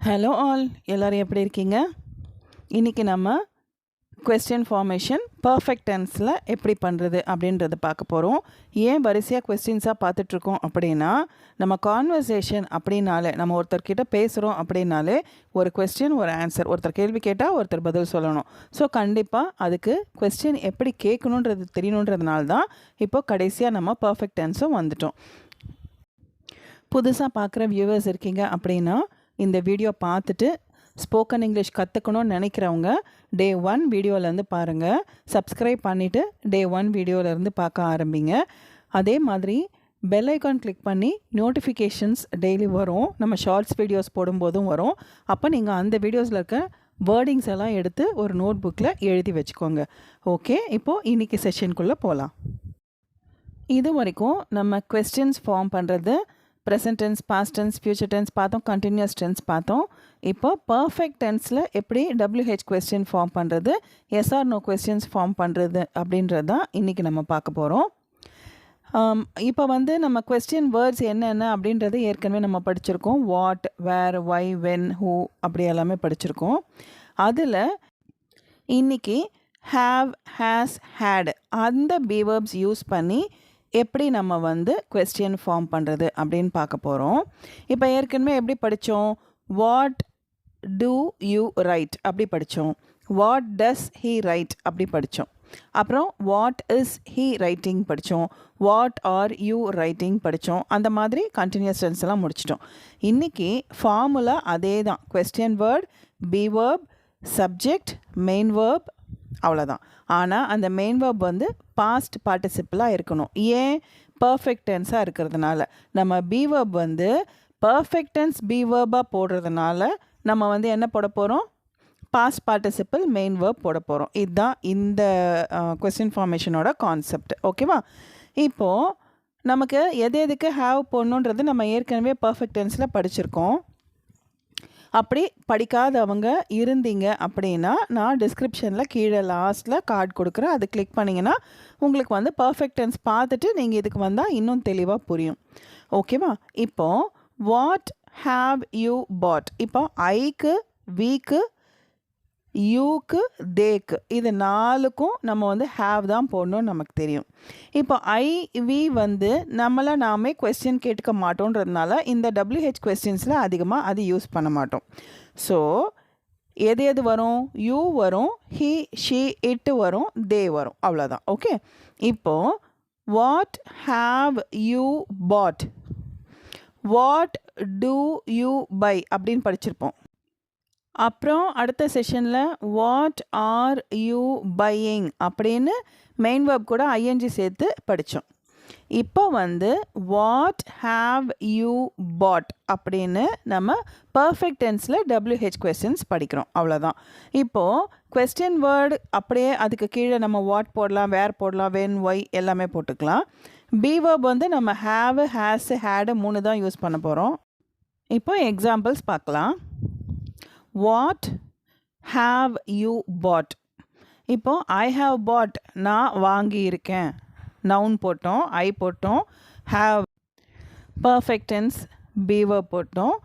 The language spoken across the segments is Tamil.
ஹலோ ஆல், எல்லோரும் எப்படி இருக்கீங்க? இன்றைக்கி நம்ம கொஸ்டின் ஃபார்மேஷன் பர்ஃபெக்ட் டென்ஸில் எப்படி பண்ணுறது அப்படின்றத பார்க்க போகிறோம். ஏன் வரிசையாக கொஸ்டின்ஸாக பார்த்துட்ருக்கோம் அப்படின்னா, நம்ம கான்வர்சேஷன் அப்படின்னாலே, நம்ம ஒருத்தர்கிட்ட பேசுகிறோம் அப்படின்னாலே ஒரு கொஸ்டின் ஒரு ஆன்சர், ஒருத்தர் கேள்வி கேட்டால் ஒருத்தர் பதில் சொல்லணும். ஸோ கண்டிப்பாக அதுக்கு கொஸ்டின் எப்படி கேட்கணுன்றது தெரியணுன்றதுனால தான் இப்போ கடைசியாக நம்ம பர்ஃபெக்ட் டென்ஸும் வந்துட்டோம். புதுசாக பார்க்குற வியூவர்ஸ் இருக்கீங்க அப்படின்னா இந்த வீடியோ பார்த்துட்டு ஸ்போக்கன் இங்கிலீஷ் கற்றுக்கணும்னு நினைக்கிறவங்க டே 1 வீடியோலேருந்து பாருங்கள். சப்ஸ்கிரைப் பண்ணிவிட்டு டே 1 வீடியோலேருந்து பார்க்க ஆரம்பிங்க. அதே மாதிரி பெல் ஐக்கான் கிளிக் பண்ணி நோட்டிஃபிகேஷன்ஸ் டெய்லி வரும், நம்ம ஷார்ட்ஸ் வீடியோஸ் போடும்போதும் வரும். அப்போ நீங்கள் அந்த வீடியோஸில் இருக்க வேர்டிங்ஸ் எல்லாம் எடுத்து ஒரு நோட் புக்கில் எழுதி வச்சுக்கோங்க. ஓகே, இப்போது இன்றைக்கி செஷனுக்குள்ளே போகலாம். இது வரைக்கும் நம்ம கொஸ்டின்ஸ் ஃபார்ம் பண்ணுறது present tense, past tense, future tense பார்த்தோம், கண்டினியூஸ் டென்ஸ் பார்த்தோம். இப்போ பர்ஃபெக்ட் டென்ஸில் எப்படி WH கொஸ்டின் ஃபார்ம் பண்ணுறது, yes or no questions form பண்ணுறது அப்படின்றது தான் இன்றைக்கி நம்ம பார்க்க போகிறோம். இப்போ நம்ம கொஸ்டின் வேர்ட்ஸ் என்னென்ன அப்படின்றத ஏற்கனவே நம்ம படிச்சிருக்கோம். What, where, why, when, who அப்படி எல்லாமே படிச்சிருக்கோம். அதில் இன்றைக்கி ஹாவ், ஹேஸ், ஹேட் அந்த பீவர்ப்ஸ் யூஸ் பண்ணி எப்படி நம்ம கொஸ்டின் ஃபார்ம் பண்ணுறது அப்படின்னு பார்க்க போகிறோம். இப்போ ஏற்கனவே எப்படி படித்தோம்? வாட் டூ யூ ரைட் அப்படி படித்தோம். வாட் டஸ் ஹீ ரைட் அப்படி படித்தோம். அப்புறம் வாட் இஸ் ஹீ ரைட்டிங் படித்தோம். வாட் ஆர் யூ ரைட்டிங் படித்தோம். அந்த மாதிரி கண்டினியூஸ் டென்ஸ் எல்லாம் முடிச்சிட்டோம். இன்றைக்கி ஃபார்முலா அதே தான். Question word, be verb, subject, main verb, அவ்வளோதான். ஆனால் அந்த மெயின் வேர்ப் பாஸ்ட் பார்ட்டிசிபிளாக இருக்கணும். ஏன்? பர்ஃபெக்ட் டென்ஸாக இருக்கிறதுனால. நம்ம be verb perfect tense be வேர்பாக போடுறதுனால நம்ம என்ன போட போகிறோம்? பாஸ்ட் பார்ட்டிசிபிள் மெயின் வேர்ப் போட போகிறோம். இதுதான் இந்த கொஸ்டின் ஃபார்மேஷனோட கான்செப்ட். ஓகேவா? இப்போது நமக்கு எதுக்கு ஹாவ் போடணுன்றது நம்ம ஏற்கனவே பர்ஃபெக்ட் டென்ஸில் படிச்சிருக்கோம். அப்படி படிக்காதவங்க இருந்தீங்க அப்படின்னா நான் டிஸ்கிரிப்ஷனில் கீழே லாஸ்ட்டில் கார்டு கொடுக்குறேன். அது கிளிக் பண்ணிங்கன்னா உங்களுக்கு பர்ஃபெக்ட் டென்ஸ் பார்த்துட்டு நீங்கள் இதுக்கு வந்தால் இன்னும் தெளிவாக புரியும். ஓகேவா? இப்போது வாட் ஹாவ் யூ பாட், இப்போ ஐக்கு, வீக்கு, யூக்கு, தேக்கு இது 4க்கும் நம்ம ஹாவ் தான் போடணும்னு நமக்கு தெரியும். இப்போ ஐ, வி நம்மளை நாமே கொஸ்டின் கேட்டுக்க மாட்டோன்றதுனால இந்த WH கொஸ்டின்ஸில் அதிகமாக அது யூஸ் பண்ண மாட்டோம். ஸோ எது வரும்? யூ வரும், ஹி, ஷி, இட்டு வரும், தே வரும், அவ்வளோதான். ஓகே, இப்போது what have you bought, what do you buy அப்படின்னு படிச்சிருப்போம். அப்புறம் அடுத்த செஷனில் வாட் ஆர் யூ பையிங் அப்படின்னு மெயின் வேர்ப் கூட ஐஎன்ஜி சேர்த்து படித்தோம். இப்போ வாட் ஹாவ் யூ பாட் அப்படின்னு நம்ம பர்ஃபெக்ட் டென்ஸில் WH கொஸ்டின்ஸ் படிக்கிறோம். அவ்வளோதான். இப்போது கொஸ்டின் வேர்டு அப்படியே அதுக்கு கீழே நம்ம வாட் போடலாம், வேர் போடலாம், வென், ஒய் எல்லாமே போட்டுக்கலாம். பி வேர்ப் நம்ம ஹாவ், ஹேஸ், ஹேடு 3 தான் யூஸ் பண்ண போகிறோம். இப்போ எக்ஸாம்பிள்ஸ் பார்க்கலாம். வாட் ஹாவ் யூ பாட், இப்போ ஐ ஹாவ் பாட் நான் வாங்கியிருக்கேன், நவுன் போட்டோம், ஐ போட்டோம், have perfect tense be verb போட்டோம்.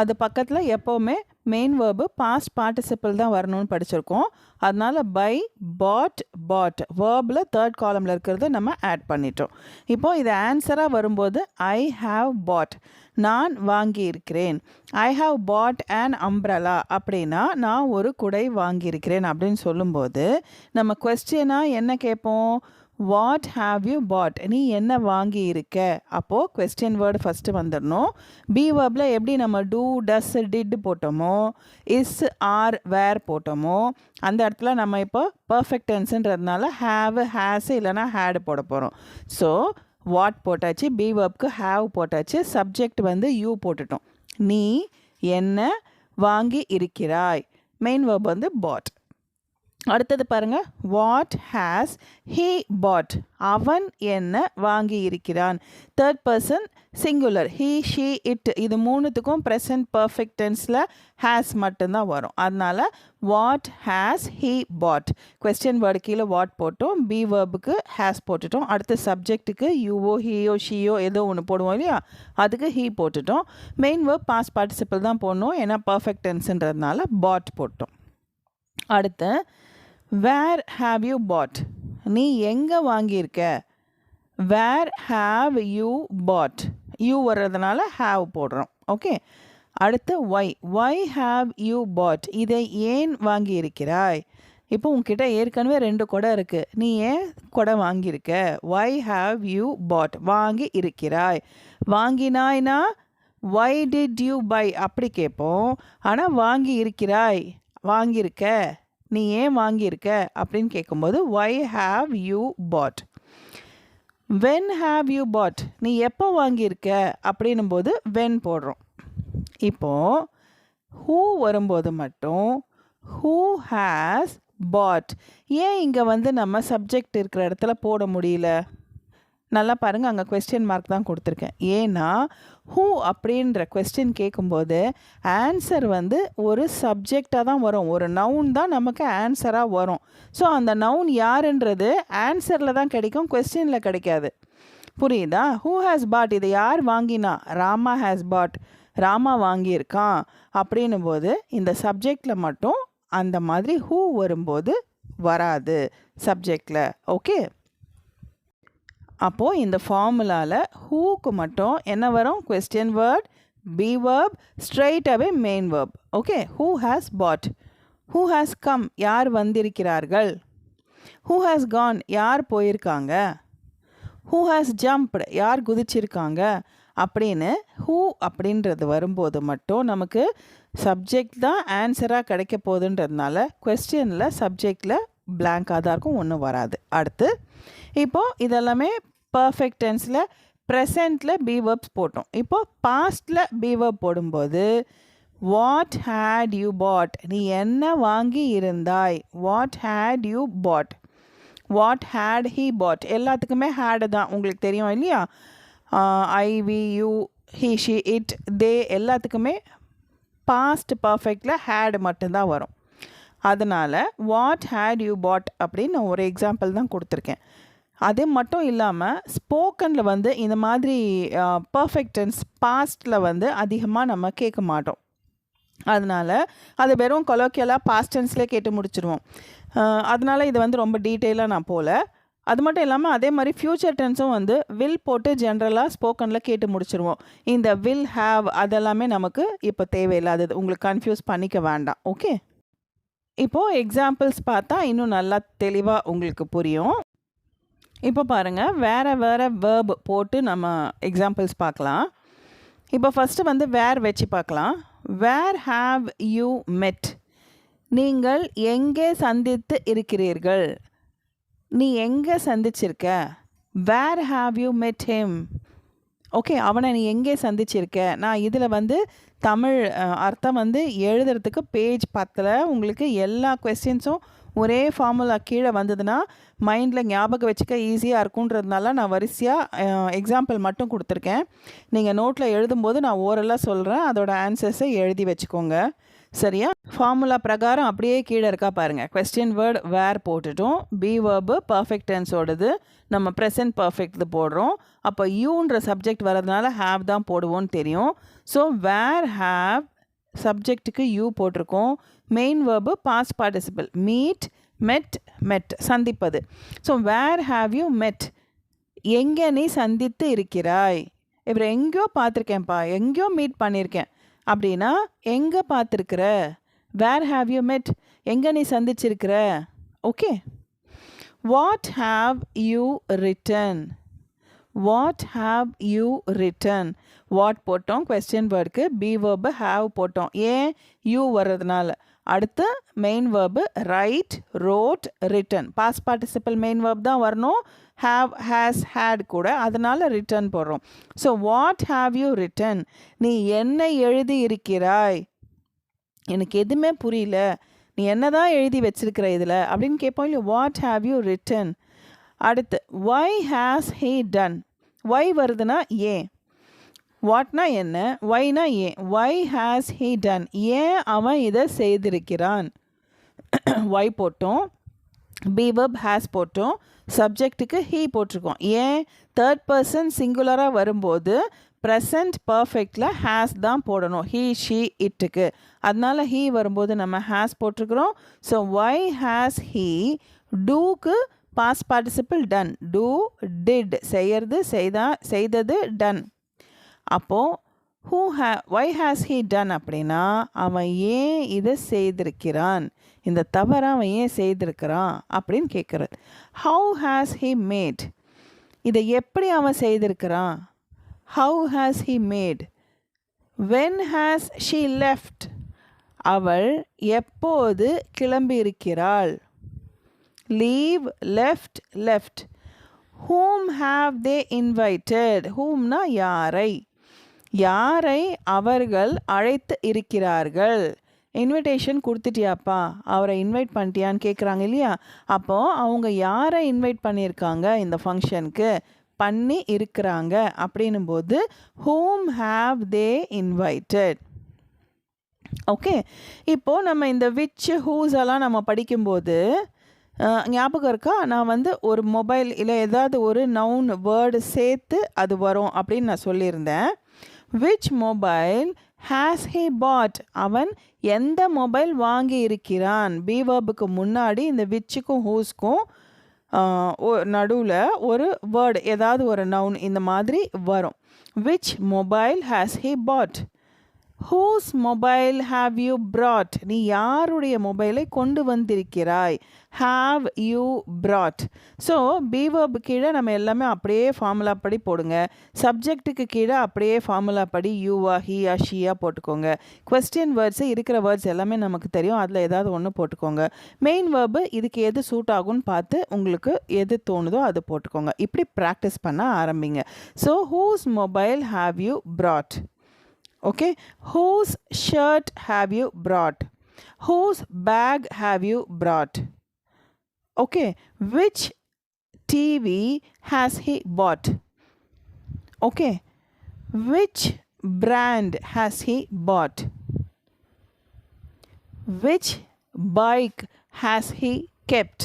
அது பக்கத்தில் எப்போவுமே மெயின் வேர்பு பாஸ்ட் பார்ட்டிசிபிள் தான் வரணும்னு படிச்சிருக்கோம். அதனால் by, pot, pot waybill 3rd காலமில் இருக்கிறத நம்ம ஆட் பண்ணிட்டோம். இப்போது இது ஆன்சராக வரும்போது ஐ ஹாவ் பாட் நான் வாங்கியிருக்கிறேன். ஐ ஹாவ் பாட் அண்ட் அம்ப்ரலா அப்படின்னா நான் ஒரு குடை வாங்கியிருக்கிறேன் அப்படின்னு சொல்லும்போது நம்ம கொஸ்டினாக என்ன கேட்போம்? வாட் ஹாவ் யூ பாட், நீ என்ன வாங்கி இருக்க. அப்போது கொஸ்டின் வேர்டு ஃபஸ்ட்டு வந்துடணும். பி வேர்பில் எப்படி நம்ம டூ, டஸ், டிட் போட்டோமோ, இஸ், ஆர், வேர் போட்டோமோ அந்த இடத்துல நம்ம இப்போ பர்ஃபெக்ட் டென்ஸுன்றதுனால ஹாவ், ஹேஸ் இல்லைனா ஹேடு போட போகிறோம். ஸோ வாட் போட்டாச்சு, பி வேர்ப்க்கு ஹாவ் போட்டாச்சு, சப்ஜெக்ட் யூ போட்டுட்டோம். நீ என்ன வாங்கி இருக்கிறாய், மெயின் வேர்ப் பாட். அடுத்தது பாருங்க, வாட் ஹேஸ் ஹீ பாட், அவன் என்ன வாங்கி இருக்கிறான். Third person singular, he she it, இது மூணுத்துக்கும் ப்ரெசன்ட் பர்ஃபெக்ட் டென்ஸில் ஹேஸ் மட்டும்தான் வரும். அதனால what has he pot, question word கீழே வாட் போட்டோம், பி வேர்புக்கு ஹேஸ் போட்டுட்டோம், அடுத்து சப்ஜெக்ட்டுக்கு யூஓ ஹீயோ ஷீயோ ஏதோ ஒன்று போடுவோம் இல்லையா, அதுக்கு ஹீ போட்டுட்டோம். மெயின் வேர்ப் பாஸ்ட் பார்ட்டிசிபிள் தான் போடணும், ஏன்னா பர்ஃபெக்ட் டென்ஸுன்றதுனால பாட் போட்டோம். அடுத்து வேர் ஹாவ் யூ பாட், நீ எங்கே வாங்கியிருக்க. வேர் ஹாவ் யூ பாட், யூ வர்றதுனால ஹாவ் போடுறோம். ஓகே, அடுத்து ஒய் ஹாவ் யூ பாட், இதை ஏன் வாங்கியிருக்கிறாய். இப்போ உங்ககிட்ட ஏற்கனவே 2 கொடை இருக்குது, நீ ஏன் கொடை வாங்கியிருக்க. ஒய் ஹாவ் யூ பாட், வாங்கி இருக்கிறாய். வாங்கினாய்னா ஒய் டிட் யூ பை அப்படி கேட்போம். ஆனால் வாங்கி இருக்கிறாய், வாங்கியிருக்க, நீ ஏன் வாங்கியிருக்க அப்படின்னு கேட்கும்போது why have you bought. When have you bought, நீ எப்போ வாங்கியிருக்க அப்படின்னும் போது வென் போடுறோம். இப்போது ஹூ வரும்போது மட்டும் ஹூ ஹேஸ் பாட், ஏன் இங்கே வந்து நம்ம சப்ஜெக்ட் இருக்கிற இடத்துல போட முடியல. நல்லா பாருங்கள், அங்கே கொஸ்டின் மார்க் தான் கொடுத்துருக்கேன். ஏன்னா ஹூ அப்படின்ற கொஸ்டின் கேட்கும்போது ஆன்சர் வந்து ஒரு சப்ஜெக்டாக தான் வரும், ஒரு நவுன் தான் நமக்கு ஆன்சராக வரும். ஸோ அந்த நவுன் யாருன்றது ஆன்சரில் தான் கிடைக்கும், கொஸ்டினில் கிடைக்காது. புரியுதா. ஹூ ஹேஸ் பாட், இதை யார் வாங்கினா, ராமா ஹேஸ் பாட், ராமா வாங்கியிருக்கான் அப்படின்னும் போது இந்த சப்ஜெக்டில் மட்டும் அந்த மாதிரி ஹூ வரும்போது வராது சப்ஜெக்டில். ஓகே, அப்போது இந்த ஃபார்முலாவில் ஹூக்கு மட்டும் என்ன வரும், question word, be verb, straight away main verb. Okay, who has bought, who has come, யார் வந்திருக்கிறார்கள். ஹூ ஹேஸ் கான், யார் போயிருக்காங்க. ஹூ ஹேஸ் ஜம்ப்டு, யார் குதிச்சிருக்காங்க அப்படின்னு ஹூ அப்படின்றது வரும்போது மட்டும் நமக்கு சப்ஜெக்ட் தான் ஆன்சராக கிடைக்க போகுதுன்றதுனால கொஸ்டினில் சப்ஜெக்டில் பிளாங்காக தான் இருக்கும், ஒன்றும் வராது. அடுத்து இப்போது இதெல்லாமே பர்ஃபெக்ட் டென்ஸில் ப்ரெசண்ட்டில் பி வேர்ப்ஸ் போட்டோம். இப்போது பாஸ்டில் பி வேர்ப் போடும்போது வாட் ஹேட் யூ பாட், நீ என்ன வாங்கி இருந்தாய். What had you bought, what had he bought, எல்லாத்துக்குமே ஹேடு தான் உங்களுக்கு தெரியும் இல்லையா. I we you he she it they எல்லாத்துக்குமே பாஸ்ட் பர்ஃபெக்டில் ஹேடு மட்டும்தான் வரும். அதனால் வாட் ஹேட் யூ பாட் அப்படின்னு நான் ஒரு எக்ஸாம்பிள் தான் கொடுத்துருக்கேன். அது மட்டும் இல்லாமல் ஸ்போக்கனில் வந்து இந்த மாதிரி பர்ஃபெக்ட் டென்ஸ் பாஸ்ட்டில் வந்து அதிகமாக நம்ம கேட்க மாட்டோம். அதனால் அது வெறும் கொலோக்கியலாக பாஸ்ட் டென்ஸ்லேயே கேட்டு முடிச்சிடுவோம். அதனால் இது வந்து ரொம்ப டீட்டெயிலாக நான் போகல. அது மட்டும் இல்லாமல் அதே மாதிரி ஃப்யூச்சர் டென்ஸும் வந்து வில் போட்டு ஜென்ரலாக ஸ்போக்கனில் கேட்டு முடிச்சிடுவோம். இந்த வில் ஹேவ் அதெல்லாமே நமக்கு இப்போ தேவையில்லாதது, உங்களுக்கு கன்ஃபியூஸ் பண்ணிக்க வேண்டாம். ஓகே, இப்போது எக்ஸாம்பிள்ஸ் பார்த்தா இன்னும் நல்லா தெளிவாக உங்களுக்கு புரியும். இப்போ பாருங்கள், வேறு வேர்ப் போட்டு நம்ம எக்ஸாம்பிள்ஸ் பார்க்கலாம். இப்போ ஃபஸ்ட்டு வந்து வேர் வச்சு பார்க்கலாம். வேர் ஹாவ் யூ மெட், நீங்கள் எங்கே சந்தித்து இருக்கிறீர்கள். நீ எங்கே சந்திச்சிருக்க. Where have you met him, okay, அவனை நீ எங்கே சந்திச்சிருக்க. நான் இதில் வந்து தமிழ் அர்த்தம் வந்து எழுதுறதுக்கு பேஜ் 10 உங்களுக்கு எல்லா கொஸ்டின்ஸும் ஒரே ஃபார்முலா கீழே வந்ததுன்னா மைண்டில் ஞாபகம் வச்சுக்க ஈஸியாக இருக்குன்றதுனால நான் வரிசையாக எக்ஸாம்பிள் மட்டும் கொடுத்துருக்கேன். நீங்கள் நோட்டில் எழுதும்போது நான் ஓரலாக சொல்கிறேன், அதோட ஆன்சர்ஸை எழுதி வச்சுக்கோங்க. சரியா, ஃபார்முலா பிரகாரம் அப்படியே கீழே இருக்கா பாருங்கள். கொஸ்டின் வேர்டு வேர் போட்டுட்டோம், பி வேர்பு பர்ஃபெக்ட் டென்ஸோடது, நம்ம ப்ரெசன்ட் பர்ஃபெக்ட் போடுறோம். அப்போ யூன்ற சப்ஜெக்ட் வரதுனால ஹேவ் தான் போடுவோன்னு தெரியும். ஸோ வேர் ஹேவ் சப்ஜெக்ட்டுக்கு யூ போட்டிருக்கோம். Main verb past participle, meet met met சந்திப்பது. So where have you met, எங்கே நீ சந்தித்து இருக்கிறாய். இப்போ எங்கேயோ பார்த்துருக்கேன்ப்பா, எங்கேயோ மீட் பண்ணியிருக்கேன் அப்படின்னா எங்கே பார்த்துருக்குற. வேர் ஹாவ் யூ மெட், எங்கே நீ சந்திச்சிருக்கிற. Okay, what have you written, what have you written. What போட்டோம், கொஸ்டின் வேர்டுக்கு பி வேர்பு ஹாவ் போட்டோம், ஏன் யூ வர்றதுனால. அடுத்து main verb write wrote written, past participle main verb தான் வரணும், ஹாவ் ஹேஸ் ஹேட் கூட, அதனால் ரிட்டன் போடுறோம். So what have you written, நீ என்ன எழுதி இருக்கிறாய். எனக்கு எதுவுமே புரியல, நீ என்ன தான் எழுதி வச்சிருக்கிற இதில் அப்படின்னு கேட்போம் இல்லையா. What have you return. அடுத்து வை ஹேஸ் ஹீ டன். வை வருதுன்னா ஏன். வாட்னா என்ன, வைனா ஏன். வை ஹேஸ் ஹீ டன், ஏன் அவன் இதை செய்திருக்கிறான். வை போட்டோம், பி வெர்ப் ஹேஸ் போட்டோம், சப்ஜெக்ட்டுக்கு ஹீ போட்டிருக்கோம். ஏன் தேர்ட் பர்சன் சிங்குலராக வரும்போது ப்ரெசன்ட் பர்ஃபெக்டில் ஹேஸ் தான் போடணும், ஹீ ஷீ இட்டுக்கு. அதனால ஹீ வரும்போது நம்ம ஹேஸ் போட்டிருக்கிறோம். ஸோ வை ஹேஸ் ஹீ, டூக்கு past participle done, do did செய்யறது செய்தது டன். அப்போது வை ஹேஸ் ஹீ டன் அப்படின்னா அவன் ஏன் இதை செய்திருக்கிறான், இந்த தவறை அவன் ஏன் செய்திருக்கிறான் அப்படின்னு கேட்குறது. ஹவு ஹேஸ் ஹீ மேட், இதை எப்படி அவன் செய்திருக்கிறான். How has he made. When has she left, அவள் எப்போது கிளம்பி இருக்கிறாள். Leave, left, left. Whom have they invited, ஹூம்னா யாரை, யாரை அவர்கள் அழைத்து இருக்கிறார்கள். இன்விடேஷன் கொடுத்துட்டியாப்பா, அவரை இன்வைட் பண்ணிட்டியான்னு கேட்குறாங்க இல்லையா. அப்போது அவங்க யாரை இன்வைட் பண்ணியிருக்காங்க இந்த ஃபங்க்ஷனுக்கு, பண்ணி இருக்கிறாங்க அப்படின்னும் போது ஹூம் ஹாவ் தே இன்வைட்டட். ஓகே, இப்போது நம்ம இந்த விச் ஹூஸ் எல்லாம் நம்ம படிக்கும்போது ஞாபகம் இருக்கா, நான் ஒரு மொபைல் இல்லை ஏதாவது ஒரு நவுன் வேர்டு சேர்த்து அது வரும் அப்படின்னு நான் சொல்லியிருந்தேன். விச் மொபைல் ஹேஸ் ஹீ பாட், அவன் எந்த மொபைல் வாங்கி இருக்கிறான். பி வேர்புக்கு முன்னாடி இந்த விச்சுக்கும் ஹூஸ்க்கும் நடுவில் ஒரு வேர்டு ஏதாவது ஒரு நவுன் இந்த மாதிரி வரும். Which mobile has he bought. Whose mobile have you brought, நீ யாருடைய மொபைலை கொண்டு வந்திருக்கிறாய். Have you brought. So be verb கீழே நம்ம எல்லாமே அப்படியே ஃபார்முலா படி போடுங்க. சப்ஜெக்ட்டுக்கு கீழே அப்படியே ஃபார்முலா படி யூவா ஹீயா ஷீயா போட்டுக்கோங்க. கொஸ்டின் வேர்ட்ஸு இருக்கிற வேர்ட்ஸ் எல்லாமே நமக்கு தெரியும், அதில் ஏதாவது ஒன்று போட்டுக்கோங்க. மெயின் வேர்பு இதுக்கு எது சூட் ஆகும்னு பார்த்து உங்களுக்கு எது தோணுதோ அது போட்டுக்கோங்க. இப்படி ப்ராக்டிஸ் பண்ண ஆரம்பிங்க. So whose mobile have you brought. Okay, whose shirt have you brought. Whose bag have you brought. Okay, which TV has he bought. Okay, which brand has he bought. Which bike has he kept.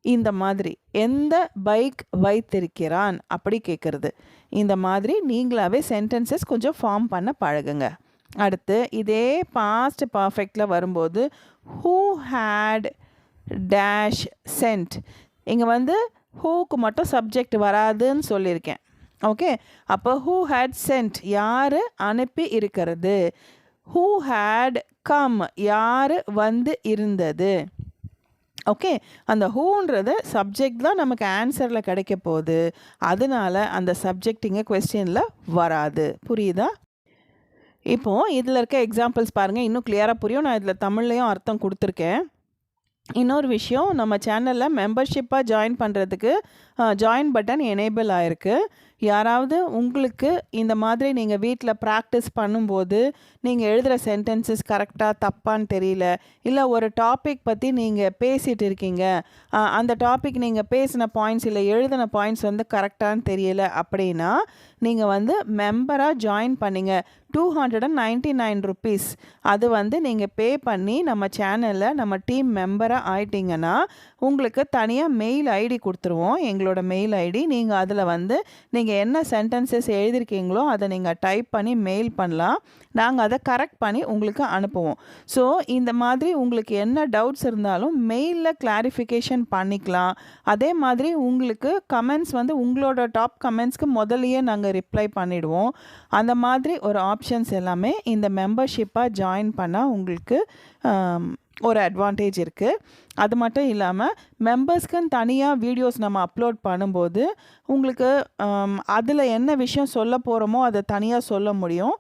இந்த மாதிரி எந்த பைக் வைத்திருக்கிறான் அப்படி கேட்குறது. இந்த மாதிரி நீங்களாவே சென்டென்சஸ் கொஞ்சம் ஃபார்ம் பண்ண பழகுங்க. அடுத்து இதே பாஸ்ட் பர்ஃபெக்டில் வரும்போது ஹூ ஹேட் டேஷ் சென்ட். இங்கே ஹூக்கு மட்டும் சப்ஜெக்ட் வராதுன்னு சொல்லியிருக்கேன். ஓகே, அப்போ ஹூ ஹேட் சென்ட், யார் அனுப்பி இருக்கிறது. ஹூ ஹேட் கம், யார் இருந்தது. ஓகே, அந்த ஹூன்றது சப்ஜெக்ட் தான் நமக்கு ஆன்சரில் கிடைக்க போகுது. அதனால அந்த சப்ஜெக்ட் இங்கே கொஸ்டினில் வராது. புரியுதா? இப்போது இதில் இருக்க எக்ஸாம்பிள்ஸ் பாருங்கள், இன்னும் கிளியராக புரியும். நான் இதில் தமிழ்லையும் அர்த்தம் கொடுத்துருக்கேன். இன்னொரு விஷயம், நம்ம சேனலில் மெம்பர்ஷிப்பாக ஜாயின் பண்ணுறதுக்கு ஜாயின் பட்டன் எனேபிள் ஆகிருக்கு. யாராவது உங்களுக்கு இந்த மாதிரி நீங்கள் வீட்டில் ப்ராக்டிஸ் பண்ணும்போது நீங்கள் எழுதுகிற சென்டென்சஸ் கரெக்டாக தப்பான்னு தெரியல, இல்லை ஒரு டாபிக் பற்றி நீங்கள் பேசிகிட்டு இருக்கீங்க, அந்த டாபிக் நீங்கள் பேசின பாயிண்ட்ஸ் இல்லை எழுதின பாயிண்ட்ஸ் கரெக்டான்னு தெரியல அப்படின்னா நீங்கள் மெம்பராக ஜாயின் பண்ணிங்க. 299 rupees அது நீங்கள் பே பண்ணி நம்ம சேனலில் நம்ம டீம் மெம்பராக ஆயிட்டிங்கன்னா உங்களுக்கு தனியாக மெயில் ஐடி கொடுத்துருவோம். எங்களோட மெயில் ஐடி, நீங்கள் அதில் நீங்கள் என்ன சென்டென்சஸ் எழுதியிருக்கீங்களோ அதை நீங்கள் டைப் பண்ணி மெயில் பண்ணலாம். நாங்கள் அதை கரெக்ட் பண்ணி உங்களுக்கு அனுப்புவோம். ஸோ இந்த மாதிரி உங்களுக்கு என்ன டவுட்ஸ் இருந்தாலும் மெயிலில் கிளாரிஃபிகேஷன் பண்ணிக்கலாம். அதே மாதிரி உங்களுக்கு கமெண்ட்ஸ் உங்களோட டாப் கமெண்ட்ஸ்க்கு முதல்லையே நாங்கள் ரிப்ளை பண்ணிவிடுவோம். அந்த மாதிரி ஒரு ஆப்ஷன்ஸ் எல்லாமே இந்த மெம்பர்ஷிப்பாக ஜாயின் பண்ணால் உங்களுக்கு ஒரு அட்வான்டேஜ் இருக்குது. அது மட்டும் இல்லாமல் மெம்பர்ஸ்க்குன்னு தனியாக வீடியோஸ் நம்ம அப்லோட் பண்ணும்போது உங்களுக்கு அதில் என்ன விஷயம் சொல்ல போகிறோமோ அதை தனியாக சொல்ல முடியும்.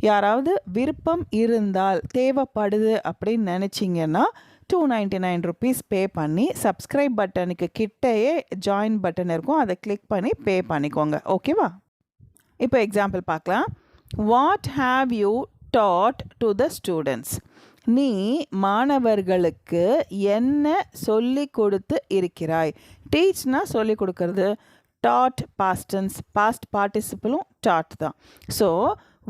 யாராவது விருப்பம் இருந்தால் தேவைப்படுது அப்படின்னு நினச்சிங்கன்னா 299 rupees பே பண்ணி சப்ஸ்கிரைப் பட்டனுக்கு கிட்டேயே ஜாயின் பட்டன் இருக்கும், அதை கிளிக் பண்ணி பே பண்ணிக்கோங்க. ஓகேவா? இப்போ எக்ஸாம்பிள் பார்க்கலாம். What have you taught to the students. நீ மாணவர்களுக்கு என்ன சொல்லி கொடுத்து இருக்கிறாய். டீச்னா சொல்லி கொடுக்கறது. டாட் பாஸ்ட் டென்ஸ், பாஸ்ட் பார்ட்டிசிபிளும் டாட் தான். ஸோ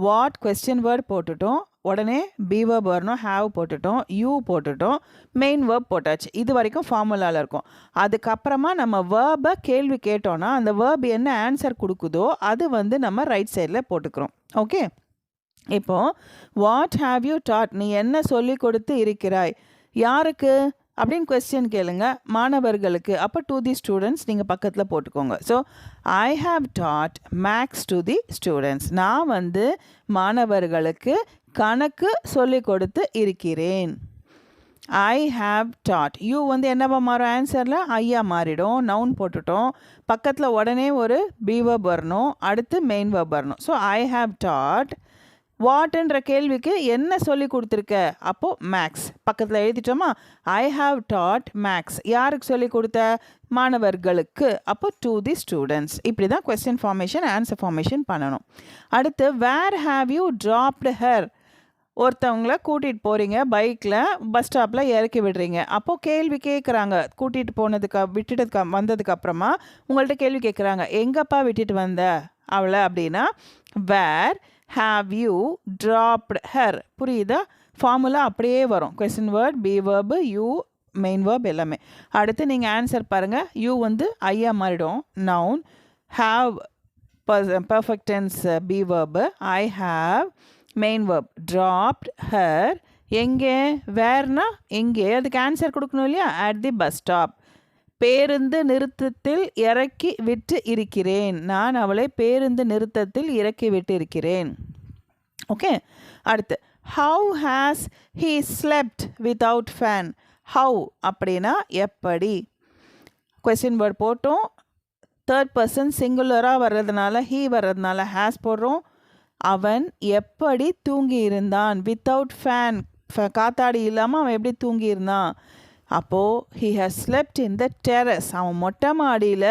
வாட் கொஸ்டின் வேர்ட் போட்டுட்டோம், உடனே பி வேர்ப் வரணும், ஹாவ் போட்டுட்டோம், யூ போட்டுட்டோம், மெயின் வேர்ப் போட்டாச்சு. இது வரைக்கும் ஃபார்முலாவில் இருக்கும். அதுக்கப்புறமா நம்ம வேர்பை கேள்வி கேட்டோன்னா அந்த வேர்ப் என்ன ஆன்சர் கொடுக்குதோ அது வந்து நம்ம ரைட் சைடில் போட்டுக்கிறோம். ஓகே, இப்போது வாட் ஹாவ் யூ டாட், நீ என்ன சொல்லி கொடுத்து இருக்கிறாய், யாருக்கு அப்படின்னு கொஸ்டின் கேளுங்க, மாணவர்களுக்கு. அப்போ டு தி ஸ்டூடெண்ட்ஸ் நீங்கள் பக்கத்தில் போட்டுக்கோங்க. So I have dot maths to the students, நான் வந்து மாணவர்களுக்கு கணக்கு சொல்லி கொடுத்து இருக்கிறேன். ஐ ஹாவ் டாட், யூ வந்து என்னவா மாறும் ஆன்சரில், ஐயா மாறிடும். நவுன் போட்டுட்டோம், பக்கத்தில் உடனே ஒரு பி வேர்ப் வரணும், அடுத்து மெயின் வேர்ப் வரணும். ஸோ ஐ ஹாவ் டாட் வாட்ன்ற கேள்விக்கு என்ன சொல்லி கொடுத்துருக்க, அப்போது மேக்ஸ் பக்கத்தில் எழுதிட்டோமா. ஐ ஹாவ் டாட் மேக்ஸ், யாருக்கு சொல்லி கொடுத்த, மாணவர்களுக்கு. அப்போ டு தி ஸ்டூடெண்ட்ஸ். இப்படி தான் கொஸ்டின் ஃபார்மேஷன் ஆன்சர் ஃபார்மேஷன் பண்ணணும். அடுத்து வேர் ஹாவ் யூ ட்ராப்டு ஹர், ஒருத்தவங்கள கூட்டிகிட்டு போகிறீங்க பைக்கில், பஸ் ஸ்டாப்பில் இறக்கி விடுறீங்க. அப்போது கேள்வி கேட்குறாங்க, கூட்டிகிட்டு விட்டுட்டு வந்ததுக்கப்புறமா உங்கள்கிட்ட கேள்வி கேட்குறாங்க, எங்கப்பா விட்டுட்டு வந்த அவளை அப்படின்னா வேர் have you dropped her. புரியுதா, ஃபார்முலா அப்படியே வரும். Question word, be verb, you main verb எல்லாமே. அடுத்து நீங்கள் ஆன்சர் பாருங்கள். யூ வந்து ஐயா மாறிடும், noun. Have perfect tense be verb. I have main verb. Dropped her எங்கே, வேர்னா எங்கே, அதுக்கு ஆன்சர் கொடுக்கணும் இல்லையா, அட் தி பஸ் ஸ்டாப். பேருந்து நிறுத்தத்தில் இறக்கி விட்டு இருக்கிறேன், நான் அவளை பேருந்து நிறுத்தத்தில் இறக்கி விட்டு இருக்கிறேன். ஓகே, அடுத்து how has he slept without fan. How அப்படின்னா எப்படி. கொஸ்டின் வேர்ட் போட்டோம், தேர்ட் பர்சன் சிங்குலராக வர்றதுனால, ஹீ வர்றதுனால ஹேஸ் போடுறோம். அவன் எப்படி தூங்கி இருந்தான், வித்தவுட் ஃபேன், காத்தாடி இல்லாமல் அவன் எப்படி தூங்கி இருந்தான். அப்போது he has slept in the terrace, அவன் மொட்டை மாடியில்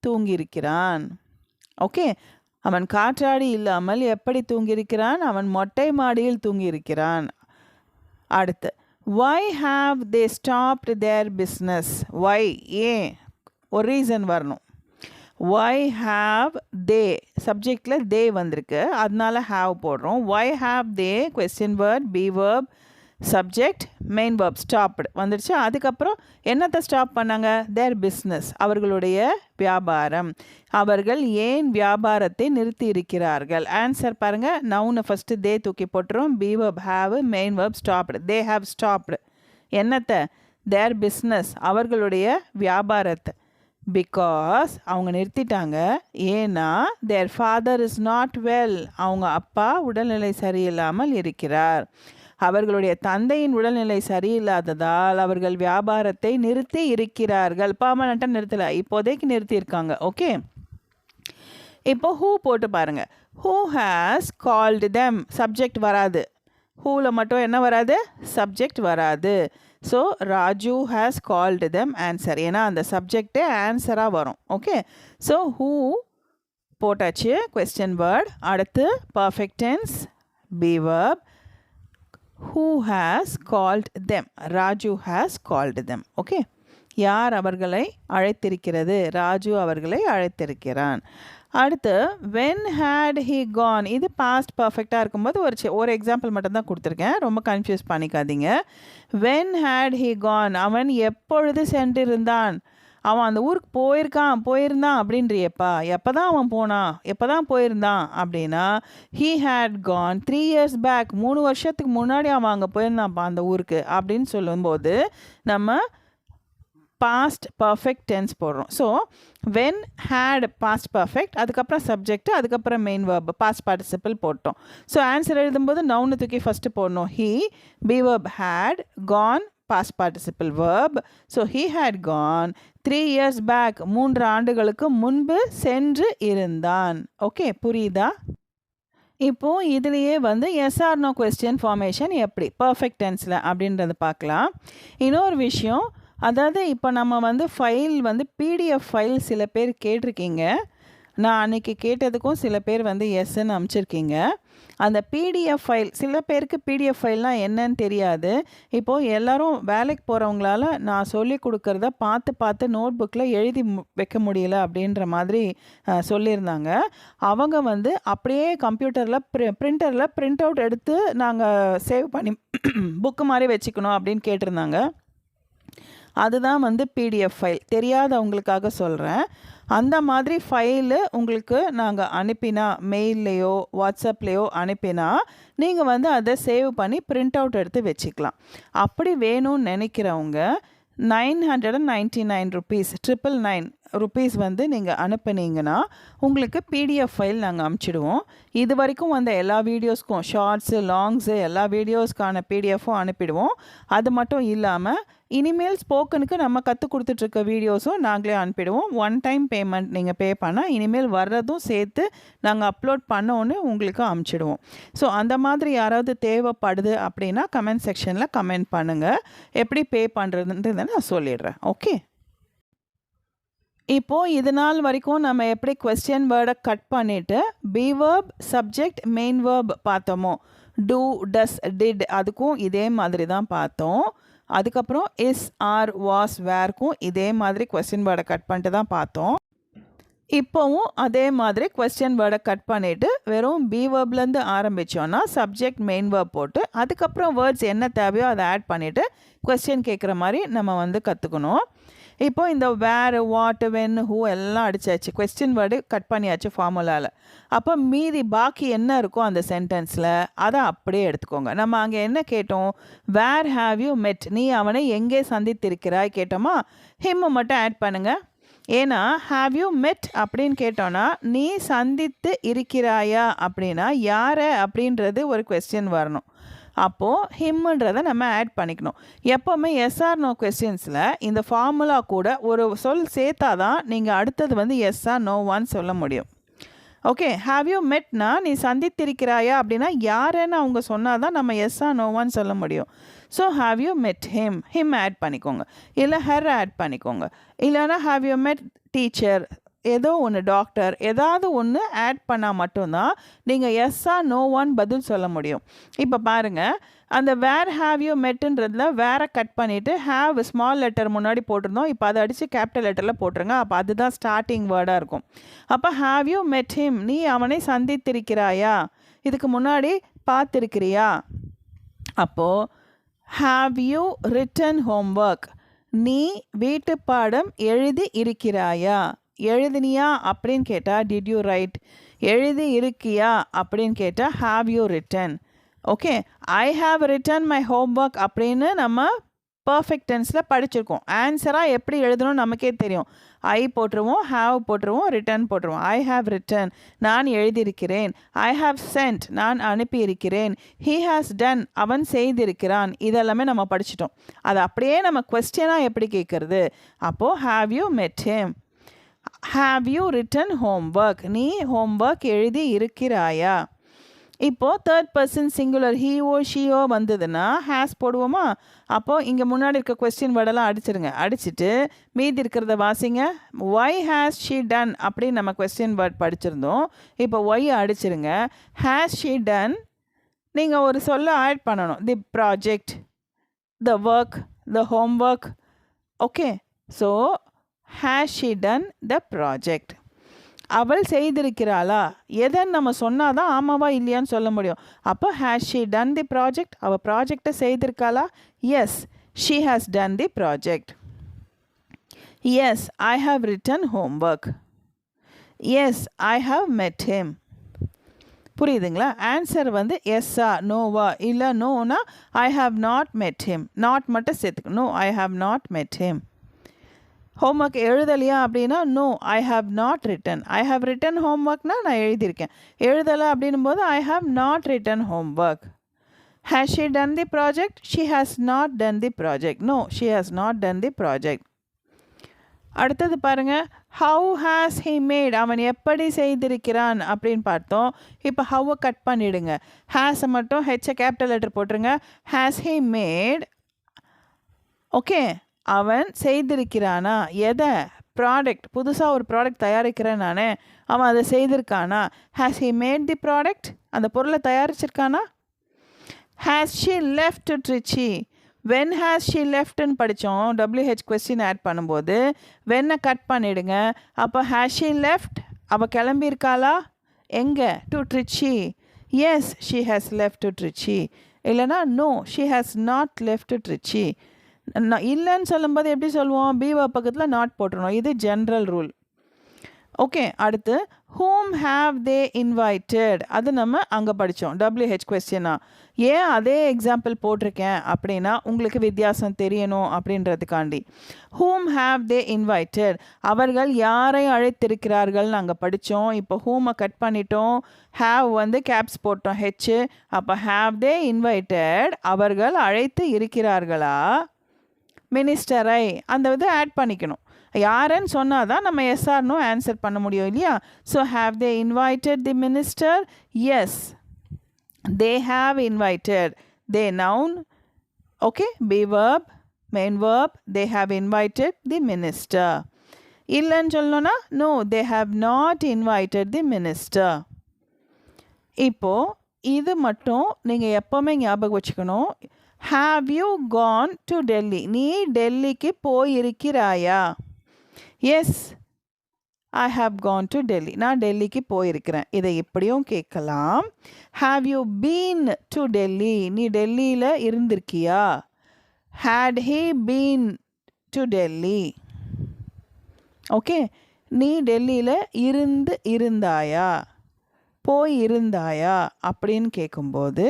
தூங்கியிருக்கிறான். ஓகே, அவன் காற்றாடி இல்லாமல் எப்படி தூங்கியிருக்கிறான், அவன் மொட்டை மாடியில் தூங்கியிருக்கிறான். அடுத்து why have they stopped their business. why, ஏன், ஒரு ரீசன் வரணும். why have they, சப்ஜெக்டில் they வந்திருக்கு, அதனால have போடுறோம். why have they, question word, be verb, subject, main verb, stopped வந்துடுச்சு. அதுக்கப்புறம் என்னத்தை ஸ்டாப் பண்ணாங்க, தேர் பிஸ்னஸ், அவர்களுடைய வியாபாரம். அவர்கள் ஏன் வியாபாரத்தை நிறுத்தி இருக்கிறார்கள். ஆன்சர் பாருங்கள், நவுனை ஃபஸ்ட்டு தே தூக்கி போட்டுரும், B verb have, main verb stopped. They have stopped என்னத்தை, தேர் பிஸ்னஸ், அவர்களுடைய வியாபாரத்தை. பிகாஸ் அவங்க நிறுத்திட்டாங்க, ஏன்னா their father is not well, அவங்க அப்பா உடல்நிலை சரியில்லாமல் இருக்கிறார். அவர்களுடைய தந்தையின் உடல்நிலை சரியில்லாததால் அவர்கள் வியாபாரத்தை நிறுத்தி இருக்கிறார்கள். பர்மனெண்ட்டாக நிறுத்தலை, இப்போதைக்கு நிறுத்தியிருக்காங்க. ஓகே, இப்போ ஹூ போட்டு பாருங்கள். Who has called them, subject வராது. ஹூவில் மட்டும் என்ன வராது, சப்ஜெக்ட் வராது. So Raju has called them answer, ஏன்னா அந்த சப்ஜெக்டே ஆன்சராக வரும். ஓகே, ஸோ ஹூ போட்டாச்சு கொஸ்டின் வேர்ட். அடுத்து perfect tense, be verb. who has called them, ராஜு has called them. ஓகே, யார் அவர்களை அழைத்திருக்கிறது, ராஜு அவர்களை அழைத்திருக்கிறான். அடுத்து when had he gone, இது பாஸ்ட் பர்ஃபெக்டாக இருக்கும்போது ஒரு எக்ஸாம்பிள் மட்டும்தான் கொடுத்துருக்கேன், ரொம்ப கன்ஃபியூஸ் பண்ணிக்காதீங்க. when had he gone, அவன் எப்பொழுது சென்றிருந்தான். அவன் அந்த ஊருக்கு போயிருந்தான் அப்படின்றியப்பா, எப்போ தான் அவன் போனான், எப்போ தான் போயிருந்தான் அப்படின்னா he had gone 3 years back, 3 வருஷத்துக்கு முன்னாடி அவன் அங்கே போயிருந்தான்ப்பா அந்த ஊருக்கு அப்படின்னு சொல்லும்போது நம்ம பாஸ்ட் பர்ஃபெக்ட் டென்ஸ் போடுறோம். So when had past perfect, அதுக்கப்புறம் சப்ஜெக்ட், அதுக்கப்புறம் மெயின் வேர்ப், பாஸ்ட் பார்ட்டிசிபிள் போட்டோம். ஸோ ஆன்சர் எழுதும்போது நவுனை தூக்கி ஃபஸ்ட்டு போடணும். He, be verb had, gone past participle verb. So he had gone 3 years back, 3 ஆண்டுகளுக்கு முன்பு சென்று இருந்தான். ஓகே, புரியுதா? இப்போ இதுலேயே வந்து yes or no question formation எப்படி பர்ஃபெக்ட் டென்ஸில் அப்படின்றத பார்க்கலாம். இன்னொரு விஷயம், அதாவது இப்போ நம்ம வந்து ஃபைல் வந்து பிடிஎஃப் ஃபைல் சில பேர் கேட்டிருக்கீங்க. நான் அன்றைக்கி கேட்டதுக்கும் சில பேர் வந்து எஸ்ன்னு அனுப்பிச்சிருக்கீங்க. அந்த பிடிஎஃப் ஃபைல் சில பேருக்கு பிடிஎஃப் ஃபைல்னால் என்னன்னு தெரியாது. இப்போது எல்லோரும் வேலைக்கு போகிறவங்களால நான் சொல்லி கொடுக்குறத பார்த்து பார்த்து நோட் புக்கில் எழுதி வைக்க முடியல அப்படின்ற மாதிரி சொல்லியிருந்தாங்க. அவங்க வந்து அப்படியே கம்ப்யூட்டரில் பிரிண்டரில் பிரிண்ட் அவுட் எடுத்து நாங்கள் சேவ் பண்ணி புக்கு மாதிரி வச்சுக்கணும் அப்படின்னு கேட்டிருந்தாங்க. அதுதான் வந்து பிடிஎஃப் ஃபைல். தெரியாதவங்களுக்காக சொல்கிறேன். அந்த மாதிரி ஃபைலு உங்களுக்கு நாங்கள் அனுப்பினா மெயில்லையோ வாட்ஸ்அப்லேயோ அனுப்பினா நீங்கள் வந்து அதை சேவ் பண்ணி பிரிண்ட் அவுட் எடுத்து வச்சுக்கலாம். அப்படி வேணும்னு நினைக்கிறவங்க 999 ருபீஸ் 999 ருபீஸ் வந்து நீங்கள் அனுப்புனீங்கன்னா உங்களுக்கு பிடிஎஃப் ஃபைல் நாங்கள் அனுப்பிச்சிடுவோம். இது வரைக்கும் வந்த எல்லா வீடியோஸ்க்கும் ஷார்ட்ஸு லாங்ஸு எல்லா வீடியோஸ்க்கான பிடிஎஃப்பும் அனுப்பிடுவோம். அது மட்டும் இல்லாமல் இனிமேல் ஸ்போக்கனுக்கு நம்ம கற்றுக் கொடுத்துட்ருக்க வீடியோஸும் நாங்களே அனுப்பிடுவோம். ஒன் டைம் பேமெண்ட் நீங்கள் பே பண்ணால் இனிமேல் வர்றதும் சேர்த்து நாங்கள் அப்லோட் பண்ணோன்னு உங்களுக்கு அனுப்பிச்சிடுவோம். ஸோ அந்த மாதிரி யாராவது தேவைப்படுது அப்படின்னா கமெண்ட் செக்ஷனில் கமெண்ட் பண்ணுங்கள். எப்படி பே பண்ணுறதுன்றதை நான் சொல்லிடுறேன். ஓகே, இப்போது இது நாள் வரைக்கும் நம்ம எப்படி கொஸ்டின் வேர்டை கட் பண்ணிவிட்டு பீவர்ப் சப்ஜெக்ட் மெயின் வேர்ப் பார்த்தோமோ, டூ டஸ் டிட் அதுக்கும் இதே மாதிரி தான் பார்த்தோம். அதுக்கப்புறம் இஸ் ஆர் வாஸ் வேர்க்கும் இதே மாதிரி கொஸ்டின் வேர்டை கட் பண்ணிட்டு தான் பார்த்தோம். இப்போவும் அதே மாதிரி கொஸ்டின் வேர்டை கட் பண்ணிவிட்டு வெறும் பீவர்ப்லேருந்து ஆரம்பித்தோன்னா சப்ஜெக்ட் மெயின் வேர்ப் போட்டு அதுக்கப்புறம் வேர்ட்ஸ் என்ன தேவையோ அதை ஆட் பண்ணிவிட்டு கொஸ்டின் கேட்குற மாதிரி நம்ம வந்து கற்றுக்கணும். இப்போது இந்த வேர் வாட் வென் ஹூ எல்லாம் அடித்தாச்சு, கொஸ்டின் வேர்டு கட் பண்ணியாச்சு ஃபார்முலாவில். அப்போ மீதி பாக்கி என்ன இருக்கோ அந்த சென்டென்ஸில் அதை அப்படியே எடுத்துக்கோங்க. நம்ம அங்கே என்ன கேட்டோம், வேர் ஹாவ் யூ மெட், நீ அவனை எங்கே சந்தித்திருக்கிறாய் கேட்டோமா, ஹிம்மை மட்டும் ஆட் பண்ணுங்கள். ஏன்னா ஹாவ் யூ மெட் அப்படின்னு கேட்டோன்னா நீ சந்தித்து இருக்கிறாயா அப்படின்னா யாரை அப்படின்றது ஒரு கொஸ்டின் வரணும். அப்போது ஹிம்ன்றதை நம்ம ஆட் பண்ணிக்கணும். எப்போவுமே எஸ்ஆர் நோ கொஸ்டின்ஸில் இந்த ஃபார்முலா கூட ஒரு சொல் சேர்த்தா தான் நீங்கள் அடுத்தது வந்து எஸ்ஆர் நோவான்னு சொல்ல முடியும். ஓகே, ஹாவ் யூ மெட்னா நீ சந்தித்திருக்கிறாயா அப்படின்னா யாருன்னு அவங்க சொன்னால் தான் நம்ம எஸ்ஆர் நோவான்னு சொல்ல முடியும். So have you met him add பண்ணிக்கோங்க, இல்லை ஹெர் ஆட் பண்ணிக்கோங்க. இல்லைனா ஹாவ் யூ மெட் டீச்சர், ஏதோ ஒன்று டாக்டர், ஏதாவது ஒன்று ஆட் பண்ணால் மட்டும்தான் நீங்கள் எஸ்ஸா நோவான்னு பதில் சொல்ல முடியும். இப்போ பாருங்கள், அந்த வேர் ஹாவ் யூ மெட்டுன்றதில் வேரை கட் பண்ணிவிட்டு ஹாவ் ஸ்மால் லெட்டர் முன்னாடி போட்டிருந்தோம். இப்போ அதை அடித்து கேபிட்டல் லெட்டரில் போட்டுருங்க. அப்போ அதுதான் ஸ்டார்டிங் வேர்டாக இருக்கும். அப்போ ஹாவ் யூ மெட் ஹிம், நீ அவனை சந்தித்திருக்கிறாயா, இதுக்கு முன்னாடி பார்த்துருக்கிறியா. அப்போது ஹாவ் யூ ரிட்டன் ஹோம்ஒர்க், நீ வீட்டு பாடம் எழுதி இருக்கிறாயா. எழுதினியா அப்படின்னு கேட்டால் டிட் யூ ரைட், எழுதி இருக்கியா அப்படின்னு கேட்டால் have you return. Okay, I have return my homework அப்படின்னு நம்ம பர்ஃபெக்ட் டென்ஸில் படிச்சிருக்கோம். ஆன்சராக எப்படி எழுதணும் நமக்கே தெரியும். ஐ போட்டுருவோம், ஹாவ் போட்டுருவோம், ரிட்டன் போட்டுருவோம். ஐ ஹாவ் ரிட்டன், நான் எழுதியிருக்கிறேன். ஐ ஹாவ் சென்ட், நான் அனுப்பியிருக்கிறேன். ஹீ ஹாஸ் டன், அவன் செய்திருக்கிறான். இதெல்லாமே நம்ம படிச்சிட்டோம். அதை அப்படியே நம்ம கொஸ்டினாக எப்படி கேட்குறது. அப்போது have you met him, have you return homework, நீ ஹோம்ஒர்க் எழுதி இருக்கிறாயா. இப்போது தேர்ட் பர்சன் சிங்குலர் ஹீஓ ஷீஓ வந்ததுன்னா ஹேஸ் போடுவோமா. அப்போது இங்கே முன்னாடி இருக்க கொஸ்டின் வேர்டெல்லாம் அடிச்சிருங்க. அடிச்சுட்டு மீதி இருக்கிறத வாசிங்க. ஒய் ஹேஸ் ஷீ டன் அப்படின்னு நம்ம கொஸ்டின் வேர்ட் படிச்சிருந்தோம். இப்போ ஒய் அடிச்சிருங்க. ஹேஸ் ஷீ டன் நீங்கள் ஒரு சொல்ல ஆட் பண்ணணும். The project, the work, the homework. Okay, so has she done the project. அவள் செய்திருக்கிறாளா, எதை நம்ம சொன்னால் தான் ஆமாவா இல்லையான்னு சொல்ல முடியும். அப்போ has she done the project, அவள் ப்ராஜெக்டை செய்திருக்காளா. Yes, she has done the project. Yes, I have written homework. Yes, I have met him. புரியுதுங்களா. ஆன்சர் வந்து எஸ்ஸா நோவா, இல்லை நோனா I have not met him. Not மட்டும் சேர்த்துக்கணும். No, I have not met him. Homework எழுதலையா அப்படின்னா no, I have not written. I have written ஹோம்ஒர்க்னால் நான் எழுதியிருக்கேன். எழுதலை அப்படின்னும் போது I have not return homework. Has she done the project, she has not done the project. No, she has not done the project. அடுத்தது பாருங்கள், ஹவு ஹாஸ் ஹி மேட், அவன் எப்படி செய்திருக்கிறான் அப்படின்னு பார்த்தோம். இப்போ ஹவ்வை கட் பண்ணிவிடுங்க. ஹேஸை மட்டும் ஹெச்சை கேபிட்டல் லெட்டர் போட்டுருங்க. ஹேஸ் ஹி மேட், ஓகே, அவன் செய்திருக்கிறானா, எதை, ப்ராடக்ட், புதுசாக ஒரு ப்ராடக்ட் தயாரிக்கிறேன் நானே, அவன் அதை செய்திருக்கானா? Has he made the product, அந்த பொருளை தயாரிச்சிருக்கானா? Has she left Trichy, when has she லெஃப்ட்னு படித்தோம், WH கொஸ்டின் ஆட் பண்ணும்போது வென்னை கட் பண்ணிவிடுங்க. அப்போ ஹேஸ் ஷி லெஃப்ட், அவள் கிளம்பியிருக்காளா? எங்கே? To Trichy. Yes, she has left to Trichy. இல்லைனா no, she has not left to Trichy. இல்லைன்னு சொல்லும்போது எப்படி சொல்லுவோம்? பீவா பக்கத்தில் நாட் போட்டுருணும். இது ஜென்ரல் ரூல். ஓகே, அடுத்து whom have they invited, அது நம்ம அங்கே படித்தோம் WH கொஸ்டினா. ஏன் அதே எக்ஸாம்பிள் போட்டிருக்கேன் அப்படின்னா உங்களுக்கு வித்தியாசம் தெரியணும் அப்படின்றதுக்காண்டி. whom have they invited, அவர்கள் யாரை அழைத்திருக்கிறார்கள் அங்கே படித்தோம். இப்போ whom கட் பண்ணிட்டோம், have வந்து கேப்ஸ் போட்டோம் H. அப்போ have they invited, அவர்கள் அழைத்து இருக்கிறார்களா மினிஸ்டரை, அந்த இது ஆட் பண்ணிக்கணும். யாருன்னு சொன்னால் தான் நம்ம எஸ் ஆர் நோ ஆன்சர் பண்ண முடியும் இல்லையா? So have they invited the minister? Yes, they have invited. They noun, okay, be verb, main verb, they have invited the minister. இல்லைன்னு சொல்லணும்னா no, they have not invited the minister. இப்போது இது மட்டும் நீங்கள் எப்போவுமே ஞாபகம் வச்சுக்கணும். Have you gone to Delhi, நீ டெல்லிக்கு போயிருக்கிறாயா? Yes, I have gone to Delhi, நான் டெல்லிக்கு போயிருக்கிறேன். இதை எப்படியும் கேட்கலாம். Have you been to Delhi, நீ டெல்லியில் இருந்திருக்கியா? Had he been to Delhi? Okay, நீ டெல்லியில் இருந்தாயா, போய் இருந்தாயா அப்படின்னு கேட்கும்போது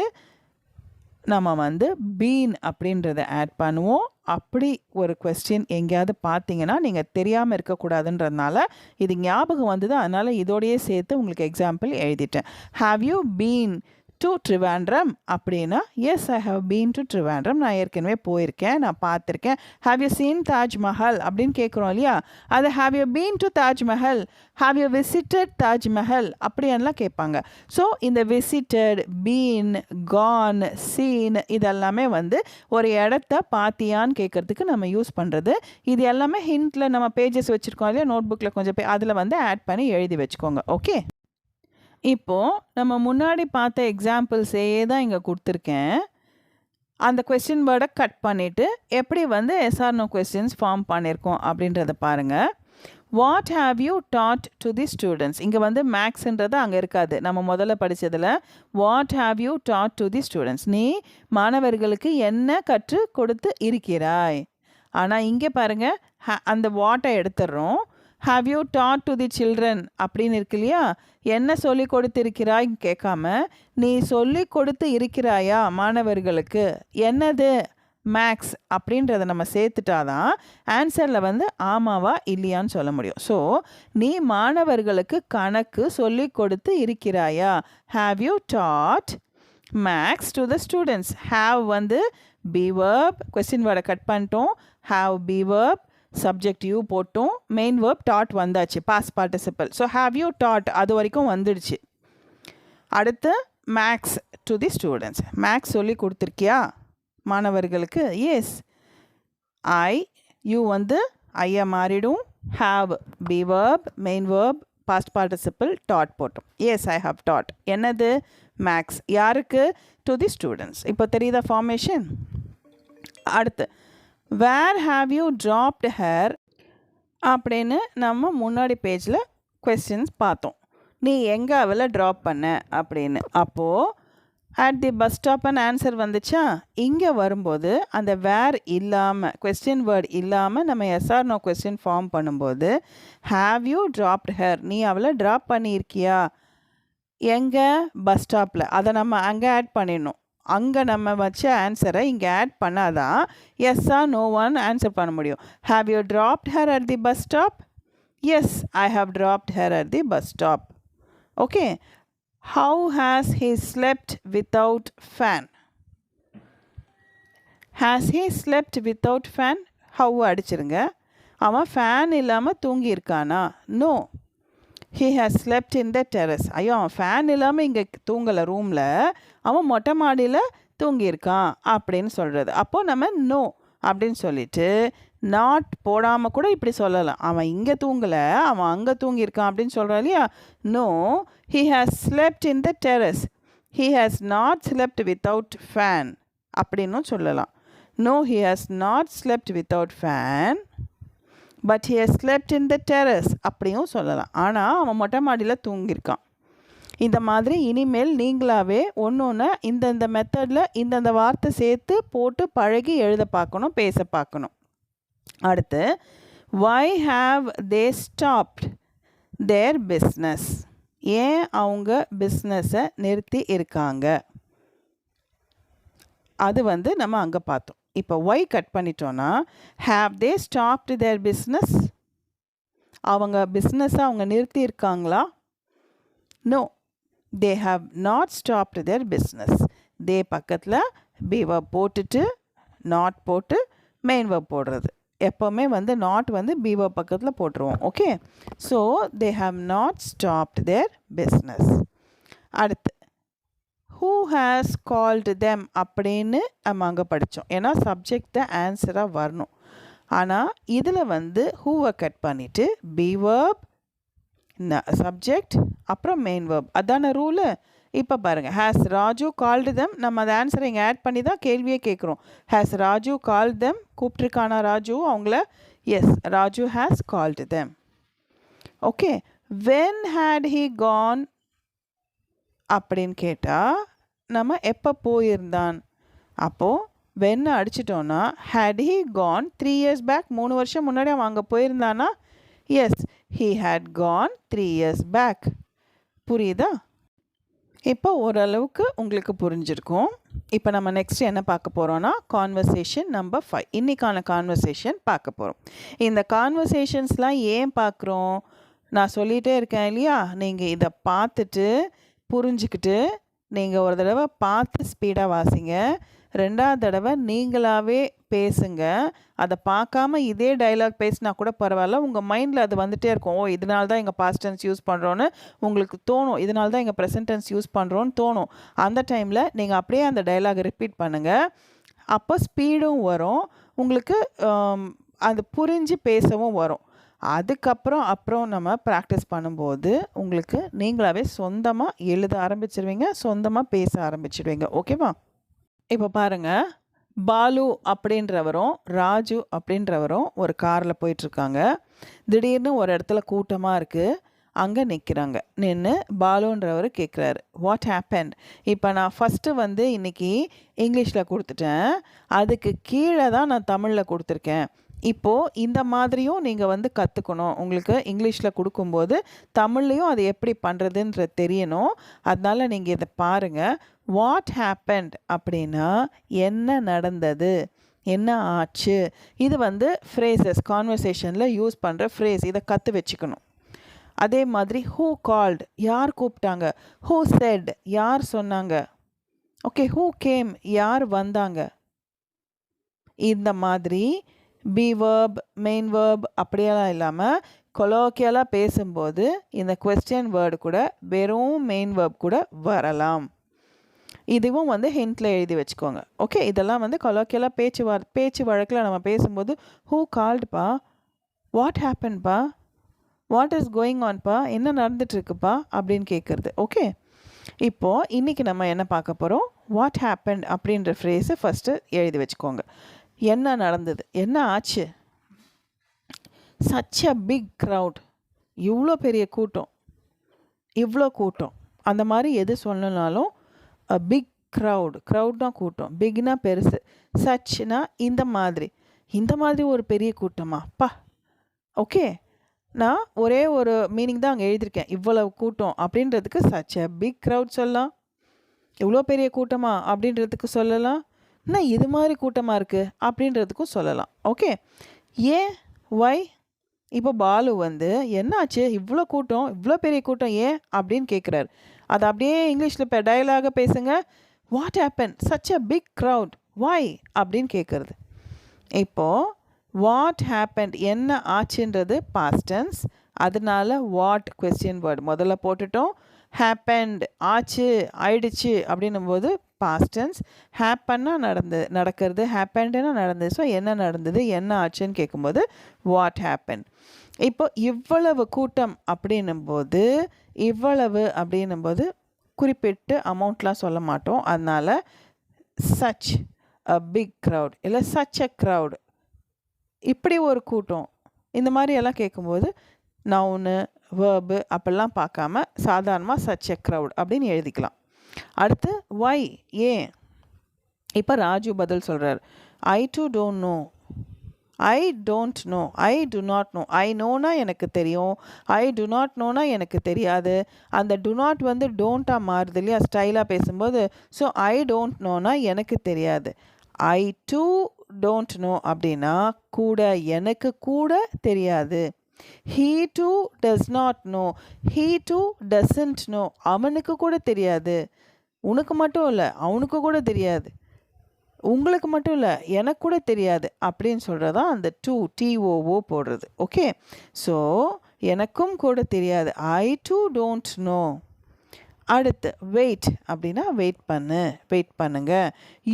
நம்ம வந்து பீன் அப்படின்றத ஆட் பண்ணுவோம். அப்படி ஒரு கொஸ்டின் எங்கேயாவது பார்த்தீங்கன்னா நீங்கள் தெரியாமல் இருக்கக்கூடாதுன்றதுனால இது ஞாபகம் வந்தது, அதனால் இதோடையே சேர்த்து உங்களுக்கு எக்ஸாம்பிள் எழுதிட்டேன். Have you been to Trivandrum அப்படின்னா yes, I have been to Trivandrum, நான் ஏற்கனவே போயிருக்கேன், நான் பார்த்துருக்கேன். ஹாவ் யூ சீன் தாஜ்மஹல் அப்படின்னு கேட்குறோம் இல்லையா? அது have you been to Taj Mahal, have you visited Taj Mahal அப்படின்லாம் கேட்பாங்க. ஸோ இந்த விசிட்டட், பீன், கான், சீன் இதெல்லாமே வந்து ஒரு இடத்த பார்த்தியான்னு கேட்குறதுக்கு நம்ம யூஸ் பண்ணுறது. இது எல்லாமே ஹிண்ட்டில் நம்ம பேஜஸ் வச்சுருக்கோம் இல்லையா, நோட் புக்கில் கொஞ்சம் அதில் வந்து ஆட் பண்ணி எழுதி வச்சுக்கோங்க. ஓகே, இப்போது நம்ம முன்னாடி பார்த்த எக்ஸாம்பிள்ஸே தான் இங்கே கொடுத்துருக்கேன். அந்த கொஸ்டின் வேர்டை கட் பண்ணிவிட்டு எப்படி வந்து எஸ்ஆர் நோ கொஸ்டின்ஸ் ஃபார்ம் பண்ணியிருக்கோம் அப்படின்றத பாருங்கள். What have you taught to the students, இங்கே வந்து மேக்ஸ்ன்றது அங்கே இருக்காது. நம்ம முதல்ல படித்ததில் what have you taught to the students, நீ மாணவர்களுக்கு என்ன கற்றுக் கொடுத்து இருக்கிறாய். ஆனால் இங்கே பாருங்கள், அந்த வாட்டை எடுத்துடுறோம். Have you taught to the children அப்படின்னு இருக்கு இல்லையா? என்ன சொல்லி கொடுத்திருக்கிறாய் கேட்காம நீ சொல்லி கொடுத்து இருக்கிறாயா மாணவர்களுக்கு, என்னது மேக்ஸ் அப்படின்றத நம்ம சேர்த்துட்டாதான் ஆன்சரில் வந்து ஆமாவா இல்லையான்னு சொல்ல முடியும். ஸோ நீ மாணவர்களுக்கு கணக்கு சொல்லி கொடுத்து இருக்கிறாயா? Have you taught maths to the students. Have வந்து பி வேர்ப், கொஸ்டின் வேர்டை கட் பண்ணிட்டோம். Have be verb, subject you போட்டோம், மெயின் வேர்ப் டாட் வந்தாச்சு, past participle. So have you taught அது வரைக்கும் வந்துடுச்சு. அடுத்து maths to the students, maths சொல்லி கொடுத்துருக்கியா மாணவர்களுக்கு? எஸ். ஐ, யூ வந்து ஐயா மாறிடும். Have be verb, main verb, past participle, taught போட்டோம். Yes, I have taught. என்னது? மேக்ஸ். யாருக்கு? To the students. இப்போ தெரியுதா ஃபார்மேஷன்? அடுத்து வேர் ஹாவ் யூ ட்ராப்டு ஹேர் அப்படின்னு நம்ம முன்னாடி பேஜில் கொஸ்டின்ஸ் பார்த்தோம். நீ எங்கே அவளை ட்ராப் பண்ண அப்படின்னு. அப்போது அட் தி பஸ் ஸ்டாப்னு ஆன்சர் வந்துச்சா? இங்கே வரும்போது அந்த வேர் இல்லாமல், கொஸ்டின் வேர்ட் இல்லாமல் நம்ம எஸ்ஆர் நோ கொஸ்டின் ஃபார்ம் பண்ணும்போது ஹாவ் யூ ட்ராப்டு ஹேர், நீ அவளை ட்ராப் பண்ணியிருக்கியா எங்கே? பஸ் ஸ்டாப்பில். அதை நம்ம அங்கே ஆட் பண்ணிடணும். அங்கே நம்ம வச்ச ஆன்சரை இங்கே ஆட் பண்ணாதான் எஸ்ஸா நோவான்னு ஆன்சர் பண்ண முடியும். Have you dropped her at the bus stop? Yes, I have dropped her at the bus stop. Okay, how has he slept without fan? Has he slept without fan? How அடிச்சிருங்க. அவன் ஃபேன் இல்லாமல் தூங்கியிருக்கானா? No, he has slept in the terrace. ஐயோ, அவன் ஃபேன் இல்லாமல் இங்கே தூங்கலை ரூமில், அவன் மொட்டை மாடியில் தூங்கியிருக்கான் அப்படின்னு சொல்கிறது. அப்போது நம்ம நோ அப்படின்னு சொல்லிட்டு நாட் போடாமல் கூட இப்படி சொல்லலாம். அவன் இங்கே தூங்கலை, அவன் அங்கே தூங்கியிருக்கான் அப்படின்னு சொல்கிறான் இல்லையா? No, he has slept in the terrace. he has not slept without fan அப்படின்னும் சொல்லலாம். No, he has not slept without fan, but he has slept in the terrace அப்படியும் சொல்லலாம். ஆனால் அவன் மொட்டை மாடியில் தூங்கியிருக்கான். இந்த மாதிரி இனிமேல் நீங்களாகவே ஒன்று இந்தந்த மெத்தடில் இந்தந்த வார்த்தை சேர்த்து போட்டு பழகி எழுத பார்க்கணும், பேச பார்க்கணும். அடுத்து, why have they stopped their business? ஏன் அவங்க பிஸ்னஸை நிறுத்தி இருக்காங்க? அது நம்ம அங்கே பார்த்தோம். இப்போ why கட் பண்ணிட்டோன்னா, have they stopped their business? அவங்க பிஸ்னஸை அவங்க நிறுத்தி இருக்காங்களா? No, they have not stopped their business. they பக்கத்தில் be verb போட்டுட்டு not போட்டு மெயின் verb போடுறது. எப்போவுமே not be verb பக்கத்தில் போட்டுருவோம். Okay, so they have not stopped their business. அடுத்து, who has called them அப்படின்னு நம்ம அங்கே படித்தோம். ஏன்னா சப்ஜெக்டை ஆன்சராக வரணும். ஆனால் இதில் whoவை கட் பண்ணிவிட்டு be verb சப்ஜெக்ட் அப்புறம் மெயின் verb, அதான ரூலு. இப்போ பாருங்கள், ஹேஸ் ராஜு கால்டு தெம், நம்ம அந்த ஆன்சரை இங்கே ஆட் பண்ணி தான் கேள்வியே கேட்குறோம். ஹேஸ் ராஜு கால்டு தெம், கூப்பிட்ருக்கானா ராஜு அவங்கள? Yes, Raju has called them. Okay, when had he gone அப்படின்னு கேட்டால் நம்ம எப்போ போயிருந்தான்? அப்போது வென் அடிச்சிட்டோன்னா had he gone 3 years back, 3 வருஷம் முன்னாடி அவன் அங்கே போயிருந்தானா? Yes, he had gone 3 years back. புரியுதா? இப்போ ஓரளவுக்கு உங்களுக்கு புரிஞ்சிருக்கும். இப்போ நம்ம நெக்ஸ்ட் என்ன பார்க்க போகிறோன்னா, கான்வர்சேஷன் நம்பர் 5. இன்றைக்கான கான்வர்சேஷன் பார்க்க போகிறோம். இந்த கான்வர்சேஷன்ஸ்லாம் ஏன் பார்க்குறோம்? நான் சொல்லிகிட்டே இருக்கேன் இல்லையா? நீங்கள் இதை பார்த்துட்டு புரிஞ்சுக்கிட்டு நீங்கள் ஒரு தடவை பார்த்து ஸ்பீடாக வாசிங்க, 2வது தடவை நீங்களாகவே பேசுங்க. அதை பார்க்காம இதே டைலாக் பேசினா கூட பரவாயில்ல, உங்கள் மைண்டில் அது வந்துகிட்டே இருக்கும். ஓ, இதனால தான் எங்கள் பாஸ்ட் டென்ஸ் யூஸ் பண்ணுறோன்னு உங்களுக்கு தோணும், இதனால தான் எங்கள் ப்ரெசன்ட் டென்ஸ் யூஸ் பண்ணுறோன்னு தோணும். அந்த டைமில் நீங்கள் அப்படியே அந்த டைலாகை ரிப்பீட் பண்ணுங்கள். அப்போ ஸ்பீடும் வரும், உங்களுக்கு அது புரிஞ்சு பேசவும் வரும். அப்புறம் நம்ம ப்ராக்டிஸ் பண்ணும்போது உங்களுக்கு நீங்களாகவே சொந்தமாக எழுத ஆரம்பிச்சிருவீங்க, சொந்தமாக பேச ஆரம்பிச்சிடுவீங்க. ஓகேவா? இப்போ பாருங்கள், பாலு அப்படின்றவரும் ராஜு அப்படின்றவரும் ஒரு காரில் போயிட்டுருக்காங்க. திடீர்னு ஒரு இடத்துல கூட்டமாக இருக்குது, அங்கே நிற்கிறாங்க. நின்று பாலுன்றவர் கேட்குறாரு, வாட் ஹேப்பன்? இப்போ நான் ஃபஸ்ட்டு இன்றைக்கி இங்கிலீஷில் கொடுத்துட்டேன், அதுக்கு கீழே தான் நான் தமிழில் கொடுத்துருக்கேன். இப்போது இந்த மாதிரியும் நீங்கள் கற்றுக்கணும். உங்களுக்கு இங்கிலீஷில் கொடுக்கும்போது தமிழ்லையும் அது எப்படி பண்ணுறதுன்ற தெரியணும். அதனால் நீங்கள் இதை பாருங்கள். வாட் ஹேப்பன்ட் அப்படின்னா என்ன நடந்தது, என்ன ஆச்சு. இது ஃப்ரேசஸ், கான்வர்சேஷனில் யூஸ் பண்ணுற ஃப்ரேஸ். இதை கற்று வச்சுக்கணும். அதே மாதிரி ஹூ கால்டு, யார் கூப்பிட்டாங்க. ஹூ செட், யார் சொன்னாங்க. ஓகே, ஹூ கேம், யார் வந்தாங்க. இந்த மாதிரி பி வேர்ப், மெயின் வேர்ப் அப்படியெல்லாம் இல்லாமல் கொலோக்கியலாக பேசும்போது இந்த குவெஸ்டியன் வேர்டு கூட வெறும் மெயின் வேர்ப் கூட வரலாம். இதுவும் ஹிண்ட்டில் எழுதி வச்சுக்கோங்க. ஓகே, இதெல்லாம் கொலோக்கியலாக பேச்சு வழக்கில் நம்ம பேசும்போது ஹூ கால்டுப்பா, வாட் ஹேப்பன்பா, வாட் இஸ் கோயிங் ஆன்பா, என்ன நடந்துட்டுருக்குப்பா அப்படின்னு கேட்குறது. ஓகே, இப்போது இன்றைக்கி நம்ம என்ன பார்க்க போகிறோம், வாட் ஹேப்பன் அப்படின்ற ஃப்ரேஸை ஃபஸ்ட்டு எழுதி வச்சுக்கோங்க. என்ன நடந்தது, என்ன ஆச்சு. சச் அ பிக் க்ரௌட், இவ்வளோ பெரிய கூட்டம், இவ்வளோ கூட்டம். அந்த மாதிரி எது சொல்லனாலும் அ பிக் க்ரௌட்னா கூட்டம், பிக்னா பெருசு, சச்னா இந்த மாதிரி ஒரு பெரிய கூட்டமாப்பா. ஓகே, நான் ஒரே ஒரு மீனிங் தான் அங்கே எழுதியிருக்கேன், இவ்வளவு கூட்டம் அப்படின்றதுக்கு சச் அ பிக் க்ரௌட் சொல்லலாம். இவ்வளோ பெரிய கூட்டமா அப்படின்றதுக்கு சொல்லலாம். இன்னும் இது மாதிரி கூட்டமாக இருக்குது அப்படின்றதுக்கும் சொல்லலாம். ஓகே, ஏன், ஒய். இப்போ பாலு என்னாச்சு, இவ்வளோ கூட்டம், இவ்வளோ பெரிய கூட்டம் ஏன் அப்படின்னு கேட்குறாரு. அதை அப்படியே இங்கிலீஷில் இப்போ டயலாக பேசுங்க. What happen, such a big crowd, why அப்படின்னு கேட்குறது. இப்போது வாட் ஹேப்பன், என்ன ஆச்சுன்றது பாஸ்ட் டென்ஸ். அதனால வாட் குவெஸ்டியன் வேர்டு முதல்ல போட்டுட்டோம். ஹேப்பன்ட், ஆச்சு, ஆயிடுச்சு அப்படின்னும் போது பாஸ்ட் டென்ஸ். ஹேப்பன்னா நடக்கிறது, ஹேப்பன்டுன்னா நடந்தது. ஸோ என்ன நடந்தது, என்ன ஆச்சுன்னு கேட்கும்போது வாட் ஹேப்பன். இப்போ இவ்வளவு கூட்டம் அப்படின்னும்போது குறிப்பிட்டு அமௌண்ட்லாம் சொல்ல மாட்டோம். அதனால் சச் அ பிக் க்ரௌட் இல்லை சச் அ க்ரௌட், இப்படி ஒரு கூட்டம், இந்த மாதிரி எல்லாம் கேட்கும்போது நவுனு வேர்பு அப்படிலாம் பார்க்காம சாதாரணமாக சச் எ க்ரௌட் அப்படின்னு எழுதிக்கலாம். அடுத்து வை, ஏன். இப்போ ராஜு பதில் சொல்கிறார். I do don't know, I don't know, I do not know. I நோனா எனக்கு தெரியும், ஐ டு நாட் நோனா எனக்கு தெரியாது. அந்த டு நாட் வந்து டோன்ட்டாக மாறுது இல்லையா ஸ்டைலாக பேசும்போது. ஸோ ஐ டோன்ட் நோனா எனக்கு தெரியாது. ஐ டூ டோன்ட் நோ அப்படின்னா கூட, எனக்கு கூட தெரியாது. he too does not know, he too doesn't know. அவனுக்கு கூட தெரியாது. உனக்கு மட்டும் இல்லை, அவனுக்கு கூட தெரியாது. உங்களுக்கு மட்டும் இல்லை, எனக்கு கூட தெரியாது அப்படின்னு சொல்கிறதா அந்த TOO போடுறது. ஓகே, ஸோ எனக்கும் கூட தெரியாது, ஐ டூ டோன்ட் நோ. அடுத்து வெயிட் அப்படின்னா வெயிட் பண்ணுங்க.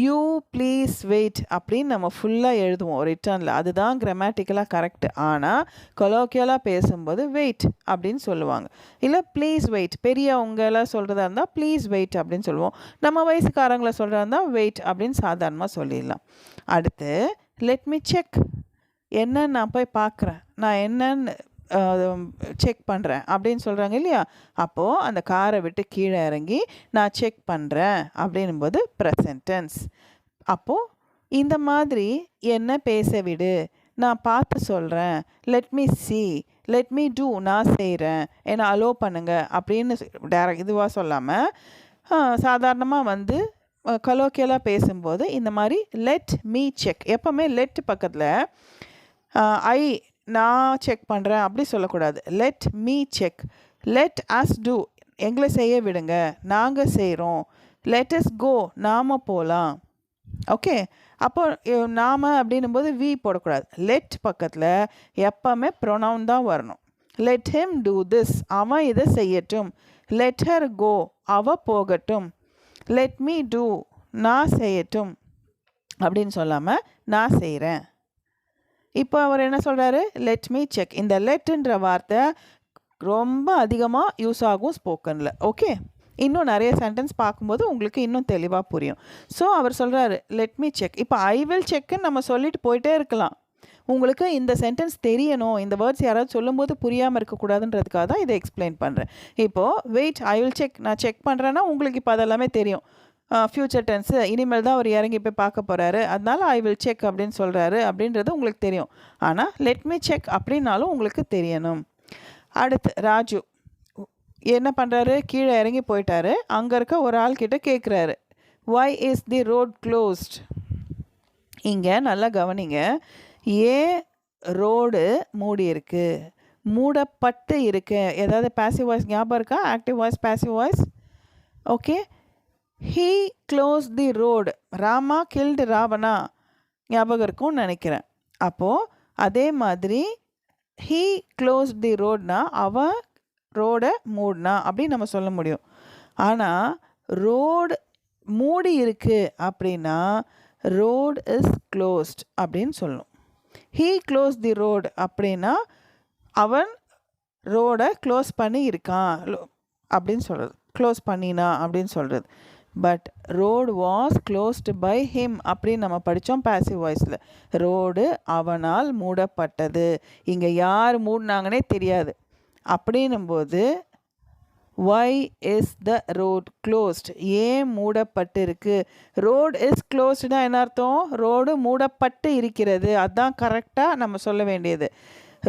யூ ப்ளீஸ் வெயிட் அப்படின்னு நம்ம ஃபுல்லாக எழுதுவோம் ரிட்டர்னில். அதுதான் கிராமட்டிக்கலாக கரெக்டு. ஆனால் கொலோக்கியலாக பேசும்போது வெயிட் அப்படின்னு சொல்லுவாங்க. இல்லை ப்ளீஸ் வெயிட், பெரியவங்களாம் சொல்கிறதா இருந்தால் ப்ளீஸ் வெயிட் அப்படின்னு சொல்லுவோம். நம்ம வயசுக்காரங்களை சொல்கிறதா இருந்தால் வெயிட் அப்படின்னு சாதாரணமாக சொல்லிடலாம். அடுத்து லெட் மீ செக், என்னன்னு நான் போய் பார்க்குறேன், நான் என்னன்னு செக் பண்ணுறேன் அப்படின்னு சொல்கிறாங்க இல்லையா. அப்போது அந்த காரை விட்டு கீழே இறங்கி நான் செக் பண்ணுறேன் அப்படின்னும்போது ப்ரெசன்ட் டென்ஸ். அப்போது இந்த மாதிரி என்ன பேச விடு, நான் பார்த்து சொல்கிறேன், let me see, let me do, நான் செய்கிறேன், என்னை அலோ பண்ணுங்க அப்படின்னு இதுவாக சொல்லாமல் சாதாரணமாக வந்து கலோக்கியலாக பேசும்போது இந்த மாதிரி லெட் மீ செக். எப்போவுமே லெட் பக்கத்தில் ஐ நான் செக் பண்ணுறேன் அப்படி சொல்லக்கூடாது. Let me check, let us do, எங்களை செய்ய விடுங்க, நாங்கள் செய்கிறோம். லெட் அஸ் கோ, நாம் போகலாம். ஓகே, அப்போ நாம் அப்படின்னும்போது வி போடக்கூடாது. லெட் பக்கத்தில் எப்போவுமே ப்ரொனவுன் தான் வரணும். லெட் ஹிம் டூ திஸ், அவன் இதை செய்யட்டும். லெட் ஹர் கோ, அவ போகட்டும். லெட் மீ டூ, நான் செய்யட்டும் அப்படின்னு சொல்லாமல் நான் செய்கிறேன். இப்போ அவர் என்ன சொல்கிறாரு, லெட் மீ செக். இந்த லெட்டுன்ற வார்த்தை ரொம்ப அதிகமாக யூஸ் ஆகும் ஸ்போக்கனில். ஓகே, இன்னும் நிறைய சென்டென்ஸ் பார்க்கும்போது உங்களுக்கு இன்னும் தெளிவாக புரியும். ஸோ அவர் சொல்கிறாரு லெட் மீ செக். இப்போ ஐ வில் செக்குன்னு நம்ம சொல்லிட்டு போயிட்டே இருக்கலாம். உங்களுக்கு இந்த சென்டென்ஸ் தெரியணும், இந்த வேர்ட்ஸ் யாராவது சொல்லும்போது புரியாமல் இருக்கக்கூடாதுன்றதுக்காக தான் இதை எக்ஸ்பிளைன் பண்ணுறேன். இப்போது வெயிட், ஐ வில் செக், நான் செக் பண்ணுறேன்னா உங்களுக்கு இப்போ அதெல்லாமே தெரியும். ஃப்யூச்சர் டென்ஸு, இனிமேல் தான் அவர் இறங்கி போய் பார்க்க போகிறாரு, அதனால ஐ வில் செக் அப்படின்னு சொல்கிறாரு அப்படின்றது உங்களுக்கு தெரியும். ஆனால் லெட் மீ செக் அப்படின்னாலும் உங்களுக்கு தெரியணும். அடுத்து ராஜு என்ன பண்ணுறாரு, கீழே இறங்கி போயிட்டாரு. அங்கே இருக்க ஒரு ஆள்கிட்ட கேட்குறாரு, why is the road closed. இங்கே நல்லா கவனிங்க, ஏன் ரோடு மூடி இருக்கு, மூடப்பட்டு இருக்கு. ஏதாவது பேசிவ் வாய்ஸ் ஞாபகம் இருக்கா, active voice, passive voice? Okay, he closed the road, Rama killed Ravana ஞாபகம் இருக்கும்னு நினைக்கிறேன். அப்போது அதே மாதிரி he closed the roadனா அவன் ரோடை மூடினா அப்படின்னு நம்ம சொல்ல முடியும். ஆனால் ரோடு மூடி இருக்கு அப்படின்னா ரோட் இஸ் க்ளோஸ்ட் அப்படின்னு சொல்லணும். he closed the road அப்படின்னா அவன் ரோடை க்ளோஸ் பண்ணி இருக்கான் அப்படின்னு சொல்கிறது, க்ளோஸ் பண்ணினா அப்படின்னு சொல்கிறது. But road was closed by him அப்படின்னு நம்ம படித்தோம் பேசிவ் வாய்ஸில். ரோடு அவனால் மூடப்பட்டது. இங்கே யார் மூடினாங்கன்னே தெரியாது. அப்படின்னும்போது why is the road closed, ஏன் மூடப்பட்டு இருக்கு. ரோடு இஸ் க்ளோஸ்டுனா என்ன அர்த்தம், ரோடு மூடப்பட்டு இருக்கிறது. அதுதான் கரெக்டாக நம்ம சொல்ல வேண்டியது.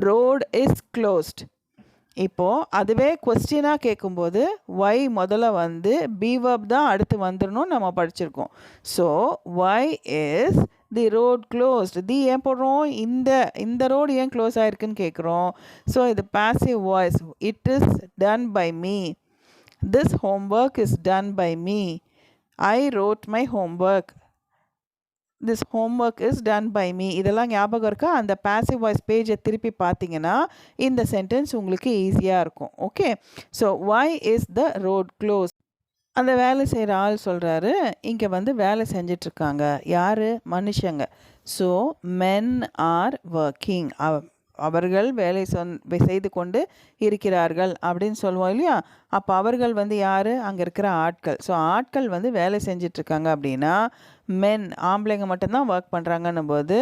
Road is closed. இப்போது அதுவே கொஸ்டினாக கேட்கும்போது வை முதல்ல வந்து பி வெர்ப் தான் அடுத்து வந்துடணும் நம்ம படிச்சிருக்கோம். So why is the road closed. The ஏன் போடுறோம், இந்த ரோடு ஏன் க்ளோஸ் ஆகிருக்குன்னு கேட்குறோம். ஸோ இது passive voice. It is done by me, this homework is done by me, I wrote my homework, this homework is done by me. இதெல்லாம் ஞாபகம் இருக்கா? அந்த பேசிவ் வாய்ஸ் பேஜை திருப்பி பார்த்தீங்கன்னா இந்த சென்டென்ஸ் உங்களுக்கு ஈஸியாக இருக்கும். Okay, so why is the road close. அந்த வேலை செய்கிற ஆள் சொல்கிறாரு, இங்கே வந்து வேலை செஞ்சிட்ருக்காங்க யார்? மனுஷங்க. ஸோ மென் ஆர் ஒர்க்கிங், அவர்கள் வேலை செய்து கொண்டு இருக்கிறார்கள் அப்படின்னு சொல்லுவோம் இல்லையா? அப்போ அவர்கள் வந்து யார்? அங்கே இருக்கிற ஆட்கள். ஸோ ஆட்கள் வந்து வேலை செஞ்சிட்ருக்காங்க அப்படின்னா மென், ஆம்பளைங்க மட்டும்தான் ஒர்க் பண்ணுறாங்கன்னும் போது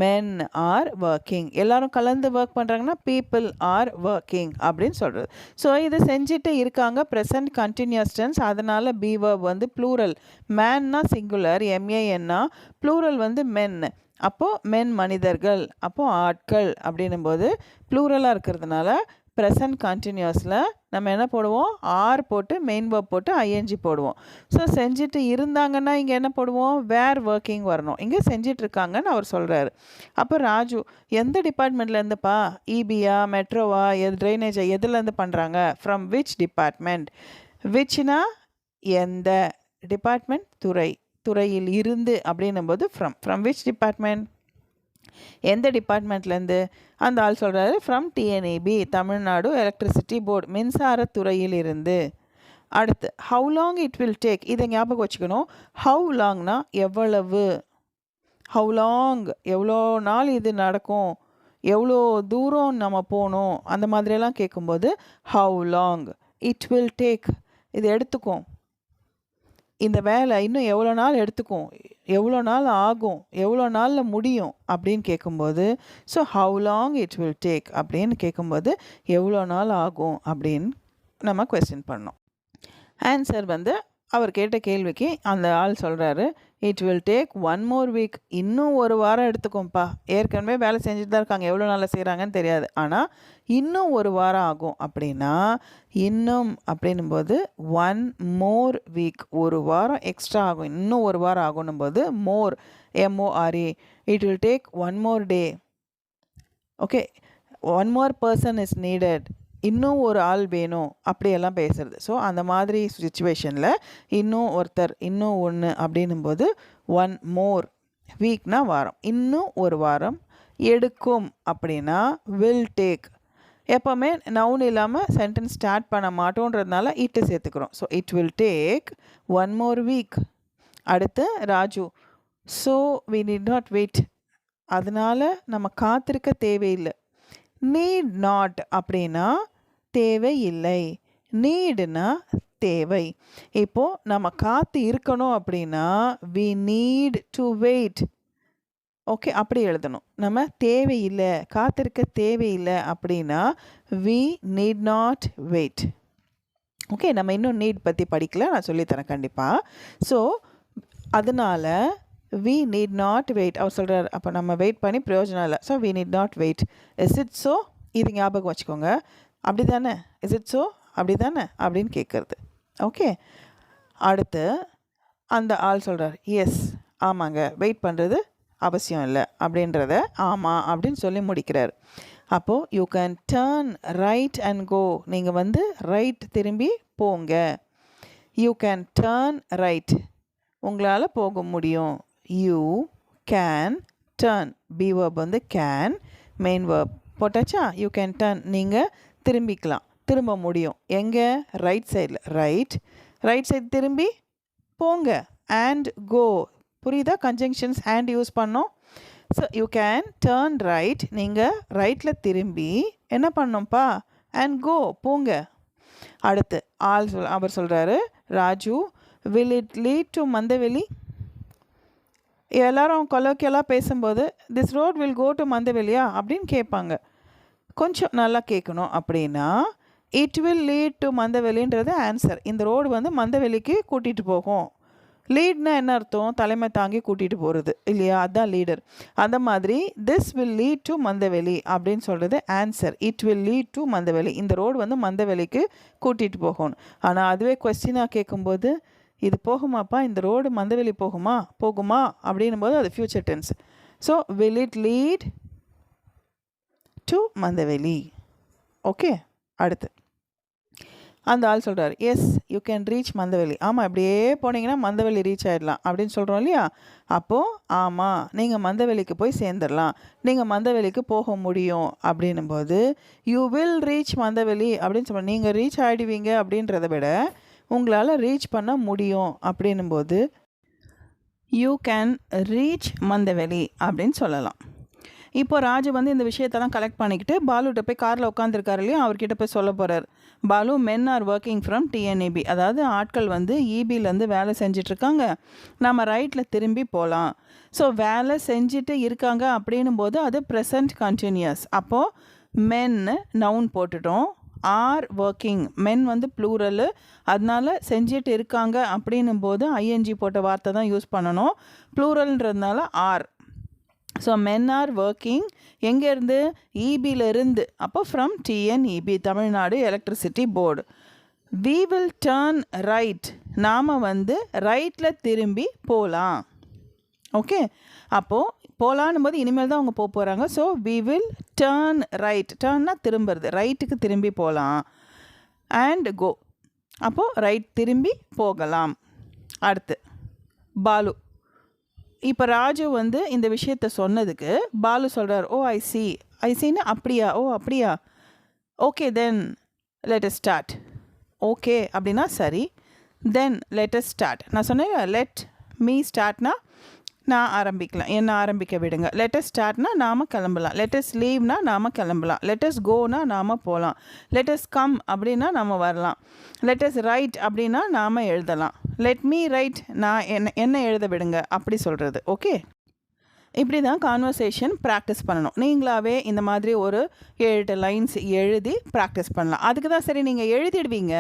மென் ஆர் ஒர்க்கிங். எல்லாரும் கலந்து ஒர்க் பண்ணுறாங்கன்னா பீப்புள் ஆர் ஒர்க்கிங் அப்படின்னு சொல்கிறது. ஸோ இதை செஞ்சுட்டு இருக்காங்க, ப்ரெசன்ட் கண்டினியூஸ் டென்ஸ். அதனால் பி வெர்ப் வந்து ப்ளூரல். மேன்னா சிங்குலர், எம்ஏஎன்னா, ப்ளூரல் வந்து மென். அப்போது மென் மனிதர்கள், அப்போது ஆட்கள் அப்படின்னும்போது ப்ளூரலாக இருக்கிறதுனால ப்ரெசன்ட் கண்டினியூஸில் நம்ம என்ன போடுவோம்? ஆர் போட்டு மெயின் வெர்ப் போட்டு ஐஎன்ஜி போடுவோம். ஸோ செஞ்சுட்டு இருந்தாங்கன்னா இங்கே என்ன போடுவோம்? வேர் ஒர்க்கிங் வரணும். இங்கே செஞ்சிட்ருக்காங்கன்னு அவர் சொல்கிறாரு. அப்போ ராஜு, எந்த டிபார்ட்மெண்ட்லேருந்துப்பா? இபியா, மெட்ரோவா, ட்ரைனேஜா, எதுலேருந்து பண்ணுறாங்க? From which department? விச்னா எந்த, டிபார்ட்மெண்ட் துறை, துறையில் இருந்து அப்படின்னும்போது ஃப்ரம் விச் டிபார்ட்மெண்ட், எந்த டிபார்ட்மெண்ட்லேருந்து? அந்த ஆள் சொல்கிறாரு from TNEB, Tamil Nadu electricity board, மின்சாரத்துறையில் இருந்து. அடுத்து how long it will take, இதை ஞாபகம் வச்சுக்கணும். ஹவு லாங்னா எவ்வளவு, ஹவு லாங் எவ்வளோ நாள் இது நடக்கும், எவ்வளோ தூரம் நம்ம போகணும், அந்த மாதிரியெல்லாம் கேட்கும்போது how long it will take, இது எடுத்துக்கும், இந்த வேலை இன்னும் எவ்வளோ நாள் எடுத்துக்கும், எவ்வளோ நாள் ஆகும், எவ்வளோ நாளில் முடியும் அப்படின்னு கேட்கும்போது so how long it will take அப்படின்னு கேட்கும்போது எவ்வளோ நாள் ஆகும் அப்படின்னு நம்ம கொஸ்டின் பண்ணோம். ஆன்சர் வந்து அவர் கேட்ட கேள்விக்கு அந்த ஆள் சொல்கிறாரு, it will take 1 more week, இன்னும் ஒரு வாரம் எடுத்துக்கும்ப்பா. ஏற்கனவே வேலை செஞ்சுட்டு தான் இருக்காங்க, எவ்வளோ நாளில் செய்கிறாங்கன்னு தெரியாது, ஆனால் இன்னும் ஒரு வாரம் ஆகும். அப்படின்னா இன்னும் அப்படின்னும்போது 1 more week, ஒரு வாரம் எக்ஸ்ட்ரா ஆகும், இன்னும் ஒரு வாரம் ஆகணும் போது மோர், MORE, it will take 1 more day. Okay, 1 more person is needed, இன்னும் ஒரு ஆள் வேணும், அப்படியெல்லாம் பேசுகிறது. ஸோ அந்த மாதிரி சுச்சுவேஷனில் இன்னும் ஒருத்தர், இன்னும் ஒன்று அப்படின்னும்போது 1 more வீக்னா வாரம், இன்னும் ஒரு வாரம் எடுக்கும் அப்படின்னா வில் டேக். எப்போவுமே நவுன் இல்லாமல் சென்டென்ஸ் ஸ்டார்ட் பண்ண மாட்டோன்றதுனால இட்டு சேர்த்துக்கிறோம். So it will take 1 more week. அடுத்து Raju, so we need not wait, அதனால் நம்ம காத்திருக்க தேவையில்லை. நீட் நாட் அப்படின்னா தேவையில்லை, நீடுனா தேவை. இப்போது நம்ம காத்து இருக்கணும் அப்படின்னா we need to wait. Okay, அப்படி எழுதணும். நம்ம தேவையில்லை, காத்திருக்க தேவையில்லை அப்படின்னா we need not wait. Okay, நம்ம இன்னும் நீட் பற்றி படிக்கல, நான் சொல்லித்தரேன் கண்டிப்பாக. ஸோ அதனால் வி நீட் நாட் வெயிட் அவர் சொல்கிறார். அப்போ நம்ம வெயிட் பண்ணி பிரயோஜனம் இல்லை. So we need not wait. Is it so, இது ஞாபகம் வச்சுக்கோங்க. அப்படி தானே, இஸ் இட் ஸோ, அப்படி தானே அப்படின்னு கேட்குறது. ஓகே, அடுத்து அந்த ஆள் சொல்கிறார், எஸ், ஆமாங்க, வெயிட் பண்ணுறது அவசியம் இல்லை அப்படின்றத ஆமாம் அப்படின்னு சொல்லி முடிக்கிறார். அப்போது you can turn right and go, நீங்கள் வந்து ரைட் திரும்பி போங்க. யூ கேன் டேர்ன் ரைட், உங்களால் போக முடியும். You can turn, be verb வந்து கேன், மெயின் வெர்ப் போட்டாச்சா. யூ கேன் டேர்ன், நீங்கள் திரும்பிக்கலாம், திரும்ப முடியும். எங்கே? ரைட் சைடில். ரைட் சைடு திரும்பி போங்க. அண்ட் கோ, புரியுதா? கன்ஜங்ஷன்ஸ் அண்ட் யூஸ் பண்ணோம். So you can turn right, நீங்கள் ரைட்டில் திரும்பி என்ன பண்ணோம்ப்பா? அண்ட் கோ, போங்க. அடுத்து அவர் சொல்கிறாரு, Raju, will it lead to Mandaveli? எல்லாரும் கொலோக்கியலாக பேசும்போது this road will go to மந்தவெளியா அப்படின்னு கேட்பாங்க. கொஞ்சம் நல்லா கேட்கணும். அப்படின்னா இட் வில் லீட் டு மந்தவெளின்றது ஆன்சர். இந்த ரோடு வந்து மந்தவெளிக்கு கூட்டிகிட்டு போகும். லீட்னா என்ன அர்த்தம்? தலைமை தாங்கி கூட்டிகிட்டு போகிறது இல்லையா, அதுதான் லீடர். அந்த மாதிரி this will lead to Mandaveli அப்படின்னு சொல்கிறது answer. It will lead to Mandaveli, இந்த ரோடு வந்து மந்தவெளிக்கு கூட்டிகிட்டு போகணும். ஆனால் அதுவே கொஸ்டினாக கேட்கும்போது இது போகுமாப்பா, இந்த ரோடு மந்தவெளி போகுமா அப்படின்னும் போது அது future tense. So will it lead to Mandaveli. Okay, அடுத்து அந்த ஆள் சொல்கிறார், yes you can reach Mandaveli. ஆமாம், இப்படியே போனீங்கன்னா மந்தவெளி ரீச் ஆகிடலாம் அப்படின்னு சொல்கிறோம் இல்லையா. அப்போது ஆமாம், நீங்கள் மந்தவெளிக்கு போய் சேர்ந்துடலாம், நீங்கள் மந்தவெளிக்கு போக முடியும் அப்படின்னும்போது யூ வில் ரீச் மந்தவெளி அப்படின்னு சொல்லுவோம். நீங்கள் ரீச் ஆகிடுவீங்க அப்படின்றத விட உங்களால் ரீச் பண்ண முடியும் அப்படின்னும்போது யூ கேன் ரீச் மந்தவெளி அப்படின்னு சொல்லலாம். இப்போ ராஜு வந்து இந்த விஷயத்தெல்லாம் கலெக்ட் பண்ணிக்கிட்டு பாலுகிட்ட போய் காரில் உட்காந்துருக்காரு இல்லையா, அவர்கிட்ட போய் சொல்ல போகிறார். Balu, men are working from TNEB, அதாவது ஆட்கள் வந்து இபிலேருந்து வேலை செஞ்சிட்ருக்காங்க, நம்ம ரைட்டில் திரும்பி போகலாம். ஸோ வேலை செஞ்சுட்டு இருக்காங்க அப்படின்னும் போது அது ப்ரெசன்ட் கண்டினியூஸ். அப்போது மென் நவுன் போட்டுட்டோம், ஆர் ஒர்க்கிங், மென் வந்து ப்ளூரலு, அதனால செஞ்சிட்டு இருக்காங்க அப்படின்னும் போது ஐஎன்ஜி போட்ட வார்த்தை தான் யூஸ் பண்ணணும். ப்ளூரல்ன்றதுனால are. So men are working எங்கேருந்து, இபியிலிருந்து, அப்போ from TNEB, Tamil Nadu electricity board. We will turn right, நாம் வந்து ரைட்டில் திரும்பி போகலாம். ஓகே, அப்போது போகலான்னும் போது இனிமேல் தான் அவங்க போகிறாங்க. So we will turn right, டேர்ன்னா திரும்புறது, ரைட்டுக்கு திரும்பி போகலாம். அண்ட் கோ, அப்போது ரைட் திரும்பி போகலாம். அடுத்து பாலு. இப்போ ராஜு வந்து இந்த விஷயத்த சொன்னதுக்கு பாலு சொல்கிறார், ஓ ஐ சீன்னு, அப்படியா, ஓ அப்படியா, okay then let us start. Okay அப்படின்னா சரி, தென் லெட் அஸ் ஸ்டார்ட். நான் சொன்னேன் லெட் மீ ஸ்டார்ட்னா நான் ஆரம்பிக்கலாம், என்ன ஆரம்பிக்க விடுங்க. லெட் அஸ் ஸ்டார்ட்னா நாம் கிளம்பலாம், லெட் அஸ் லீவ்னா நாம் கிளம்பலாம், லெட் அஸ் கோனா நாம் போகலாம், லெட் அஸ் கம் அப்படின்னா நம்ம வரலாம், லெட் அஸ் ரைட் அப்படின்னா நாம் எழுதலாம், லெட் மீ ரைட் நான் என்ன எழுத விடுங்க அப்படி சொல்கிறது. ஓகே, இப்படி தான் கான்வர்சேஷன் ப்ராக்டிஸ் பண்ணணும். நீங்களாகவே இந்த மாதிரி ஒரு 7-8 லைன்ஸ் எழுதி ப்ராக்டிஸ் பண்ணலாம். அதுக்கு தான் சரி நீங்கள் எழுதிடுவீங்க,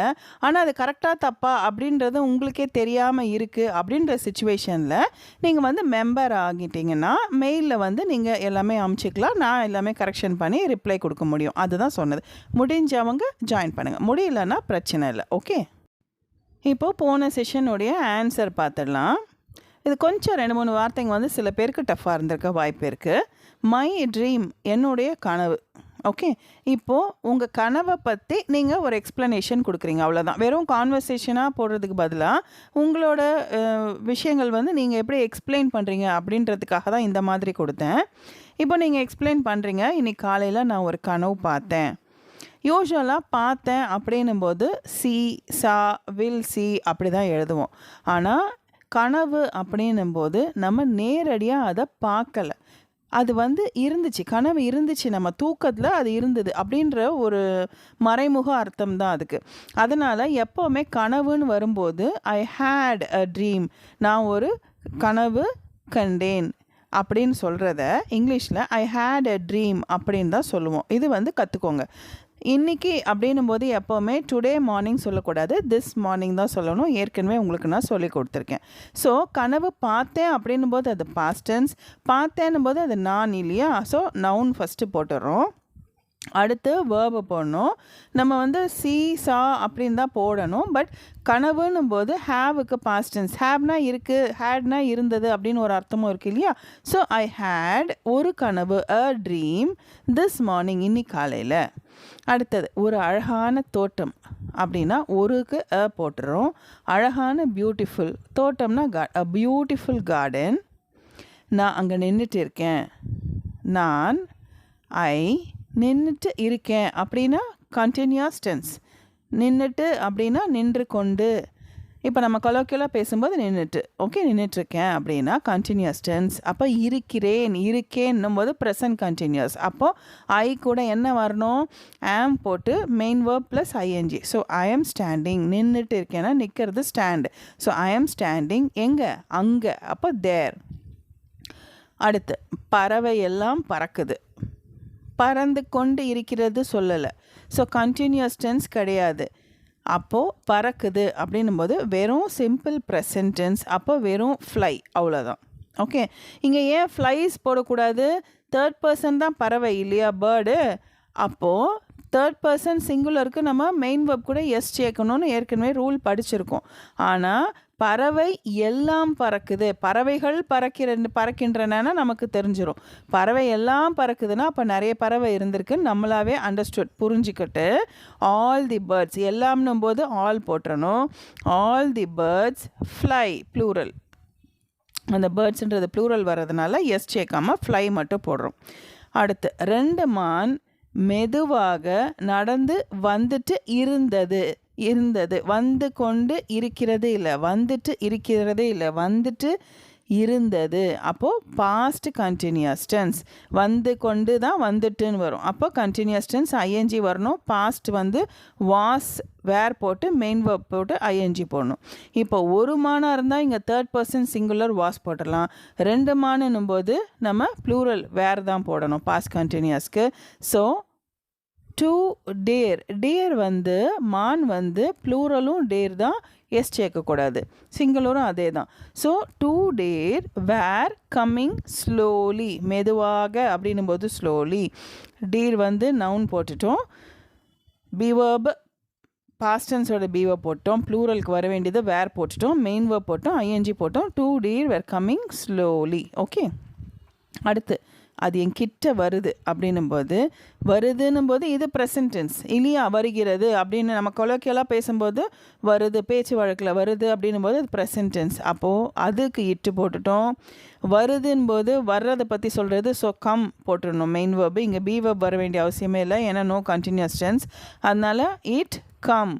ஆனால் அது கரெக்டாக தப்பா அப்படின்றது உங்களுக்கே தெரியாமல் இருக்குது அப்படின்ற சுச்சுவேஷனில் நீங்கள் வந்து மெம்பர் ஆகிட்டிங்கன்னா மெயிலில் வந்து நீங்கள் எல்லாமே அமுச்சிக்கலாம், நான் எல்லாமே கரெக்ஷன் பண்ணி ரிப்ளை கொடுக்க முடியும். அதுதான் சொன்னது. முடிஞ்சவங்க ஜாயின் பண்ணுங்கள், முடியலன்னா பிரச்சனை இல்லை. ஓகே, இப்போது போன செஷனுடைய ஆன்சர் பார்த்துடலாம். இது கொஞ்சம் 2-3 வார்த்தைங்க வந்து சில பேருக்கு டஃப்பாக இருந்திருக்க வாய்ப்பு இருக்குது. மை ட்ரீம், என்னுடைய கனவு. ஓகே, இப்போது உங்கள் கனவை பற்றி நீங்கள் ஒரு எக்ஸ்ப்ளனேஷன் கொடுக்குறீங்க, அவ்வளோதான். வெறும் கான்வர்சேஷனாக போடுறதுக்கு பதிலாக உங்களோட விஷயங்கள் வந்து நீங்கள் எப்படி எக்ஸ்பிளைன் பண்ணுறீங்க அப்படின்றதுக்காக தான் இந்த மாதிரி கொடுத்தேன். இப்போ நீங்கள் எக்ஸ்பிளைன் பண்ணுறீங்க, இன்றைக்கி காலையில் நான் ஒரு கனவு பார்த்தேன். யூஸ்வலாக பார்த்தேன் அப்படின்னும்போது சி, சா, வில் சி அப்படி தான் எழுதுவோம். ஆனால் கனவு அப்படின்னும்போது நம்ம நேரடியாக அதை பார்க்கலை, அது வந்து இருந்துச்சு, கனவு இருந்துச்சு, நம்ம தூக்கத்தில் அது இருந்தது அப்படின்ற ஒரு மறைமுக அர்த்தம் தான் அதுக்கு. அதனால் எப்போவுமே கனவுன்னு வரும்போது ஐ ஹேட் அ ட்ரீம், நான் ஒரு கனவு கண்டேன் அப்படின்னு சொல்கிறத இங்கிலீஷில் ஐ ஹேட் அ ட்ரீம் அப்படின்னு தான் சொல்லுவோம். இது வந்து கற்றுக்கோங்க. இன்றைக்கி அப்படின்னும் போது எப்போவுமே டுடே மார்னிங் சொல்லக்கூடாது, திஸ் மார்னிங் தான் சொல்லணும். ஏற்கனவே உங்களுக்கு நான் சொல்லி கொடுத்துருக்கேன். ஸோ கனவு பார்த்தேன் அப்படின்னும் போது அது பாஸ்ட் டென்ஸ், பார்த்தேன்னும் போது அது நான் இல்லையா. ஸோ நவுன் ஃபஸ்ட்டு போட்டுடுறோம், அடுத்து வேர்பு போடணும். நம்ம வந்து சி, சா அப்படின்னு தான் போடணும். பட் கனவுன்னும் போது ஹேவுக்கு பாஸ்ட் டென்ஸ், ஹேவ்னா இருக்குது, ஹேட்னா இருந்தது அப்படின்னு ஒரு அர்த்தமும் இருக்குது இல்லையா. ஸோ ஐ ஹேட் ஒரு கனவு, அ ட்ரீம், திஸ் மார்னிங் இன்னைக்கு காலையில். அடுத்தது ஒரு அழகான தோட்டம் அப்படின்னா ஒருக்கு அ போட்டுறோம். அழகான பியூட்டிஃபுல், தோட்டம்னா அ பியூட்டிஃபுல் கார்டன். நான் அங்கே நின்றுட்டு இருக்கேன், நான் ஐ நின்றுட்டு இருக்கேன் அப்படின்னா கண்டினியூஸ் டென்ஸ். நின்றுட்டு அப்படின்னா நின்று கொண்டு. இப்போ நம்ம கொலோக்கியலாக பேசும்போது நின்றுட்டு, ஓகே நின்றுட்டுருக்கேன் அப்படின்னா கண்டினியூஸ் டென்ஸ். அப்போ இருக்கிறேன், இருக்கேன்னும் போது ப்ரெசன்ட் கண்டினியூஸ். அப்போது ஐ கூட என்ன வரணும், ஆம் போட்டு main verb plus ING. So I am standing, நின்றுட்டு இருக்கேன்னா நிற்கிறது stand. So I am standing எங்கே, அங்கே, அப்போ தேர். அடுத்து பறவை எல்லாம் பறக்குது, பறந்து கொண்டு இருக்கிறது சொல்லலை. ஸோ கண்டினியூஸ் டென்ஸ் கிடையாது. அப்போது பறக்குது அப்படின்னும் போது வெறும் சிம்பிள் ப்ரெசன்ட் டென்ஸ். அப்போ வெறும் ஃப்ளை, அவ்வளோதான். ஓகே, இங்கே ஏன் ஃப்ளைஸ் போடக்கூடாது, தேர்ட் பர்சன் தான் பறவை இல்லையா, பேர்டு. அப்போது தேர்ட் பர்சன் சிங்குலருக்கு நம்ம மெயின் வெர்ப் கூட எஸ் சேர்க்கணும்னு ஏற்கனவே ரூல் படிச்சிருக்கோம். ஆனால் பறவை எல்லாம் பறக்குது, பறவைகள் பறக்கின்றன நமக்கு தெரிஞ்சிடும். பறவை எல்லாம் பறக்குதுன்னா அப்போ நிறைய பறவை இருந்திருக்குன்னு நம்மளாவே அண்டர்ஸ்டுட் புரிஞ்சுக்கிட்டு ஆல் தி பேர்ட்ஸ், எல்லாம்னும் போது ஆல் போட்டுறணும். All the birds fly, plural. அந்த பேர்ட்ஸுன்றது ப்ளூரல் வர்றதுனால எஸ் சேர்க்காமல் ஃப்ளை மட்டும் போடுறோம். அடுத்து 2 மான் மெதுவாக நடந்து வந்துட்டு இருந்தது. இருந்தது. வந்து கொண்டு இருக்கிறது இல்லை, வந்துட்டு இருக்கிறதே இல்லை, வந்துட்டு இருந்தது. அப்போது பாஸ்ட் கண்டினியூஸ் டென்ஸ். வந்து கொண்டு தான் வந்துட்டுன்னு வரும். அப்போ கண்டினியூஸ் டென்ஸ் ஐஎன்ஜி வரணும். பாஸ்ட் வந்து வாஸ் வேர் போட்டு மெயின் வேர்ப் போட்டு ஐஎன்ஜி போடணும். இப்போ ஒரு மானம் இருந்தால் இங்கே தேர்ட் பர்சன் சிங்குலர் வாஸ் போட்டுடலாம். ரெண்டு மானுன்னும் போது நம்ம ப்ளூரல் வேர் தான் போடணும் பாஸ்ட் கண்டினியூஸ்க்கு. ஸோ டு டேர், டேர் வந்து மான் வந்து ப்ளூரலும் டேர் தான், எஸ் சேர்க்கக்கூடாது, சிங்குலரும் அதே தான். So to deer were coming slowly, மெதுவாக அப்படின்னும் போது ஸ்லோலி. டேர் வந்து நவுன் போட்டுட்டோம், பீவர்ப் பாஸ்டன்ஸோட பீவர்ப் போட்டோம், ப்ளூரலுக்கு வர வேண்டியது வேர் போட்டுட்டோம், மெயின் வேர்ப் போட்டோம், ஐஎன்ஜி போட்டோம். Two deer were coming slowly. Okay, அடுத்து அது என்கிட்ட வருது அப்படின்னும்போது, வருதுன்னும் போது இது ப்ரெசன்ட் டென்ஸ் இல்லையா, வருகிறது அப்படின்னு நம்ம கொலோக்கியலாக பேசும்போது வருது, பேச்சு வழக்கில் வருது அப்படின்னும் போது அது ப்ரெசன்ட் டென்ஸ். அப்போது அதுக்கு இட்டு போட்டுட்டோம். வருதுன்னு போது வர்றதை பற்றி சொல்கிறது, ஸோ கம் போட்டுடணும் மெயின் வேர்பு. இங்கே பி வேர்ப் வர வேண்டிய அவசியமே இல்லை, ஏன்னா நோ கண்டினியூஸ் டென்ஸ். அதனால் it come.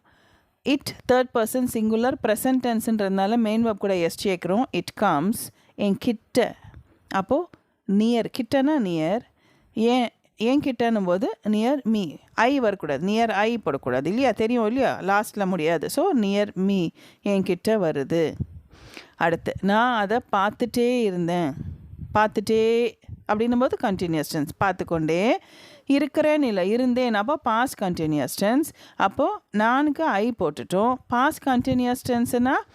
It third person singular present டென்ஸுன்றதுனால மெயின் வேர்ப் கூட எஸ் சேர்க்குறோம். இட் கம்ஸ் என்கிட்ட. அப்போது நியர், கிட்டனா நியர், ஏன் கிட்டன்னும் போது நியர் மீ, ஐ வரக்கூடாது, நியர் ஐ போடக்கூடாது இல்லையா, தெரியும் இல்லையா, லாஸ்ட்டில் முடியாது. ஸோ நியர் மீ, என்கிட்ட வருது. அடுத்து நான் அதை பார்த்துட்டே இருந்தேன், பார்த்துட்டே அப்படின்னும் போது கண்டினியூஸ் டென்ஸ், பார்த்துக்கொண்டே இருக்கிறேன்னு இல்லை, இருந்தேன். அப்போ பாஸ்ட் கண்டினியூஸ் டென்ஸ். அப்போது நானுக்கு ஐ போட்டுட்டோம். பாஸ்ட் கண்டினியூஸ் டென்ஸ்னால்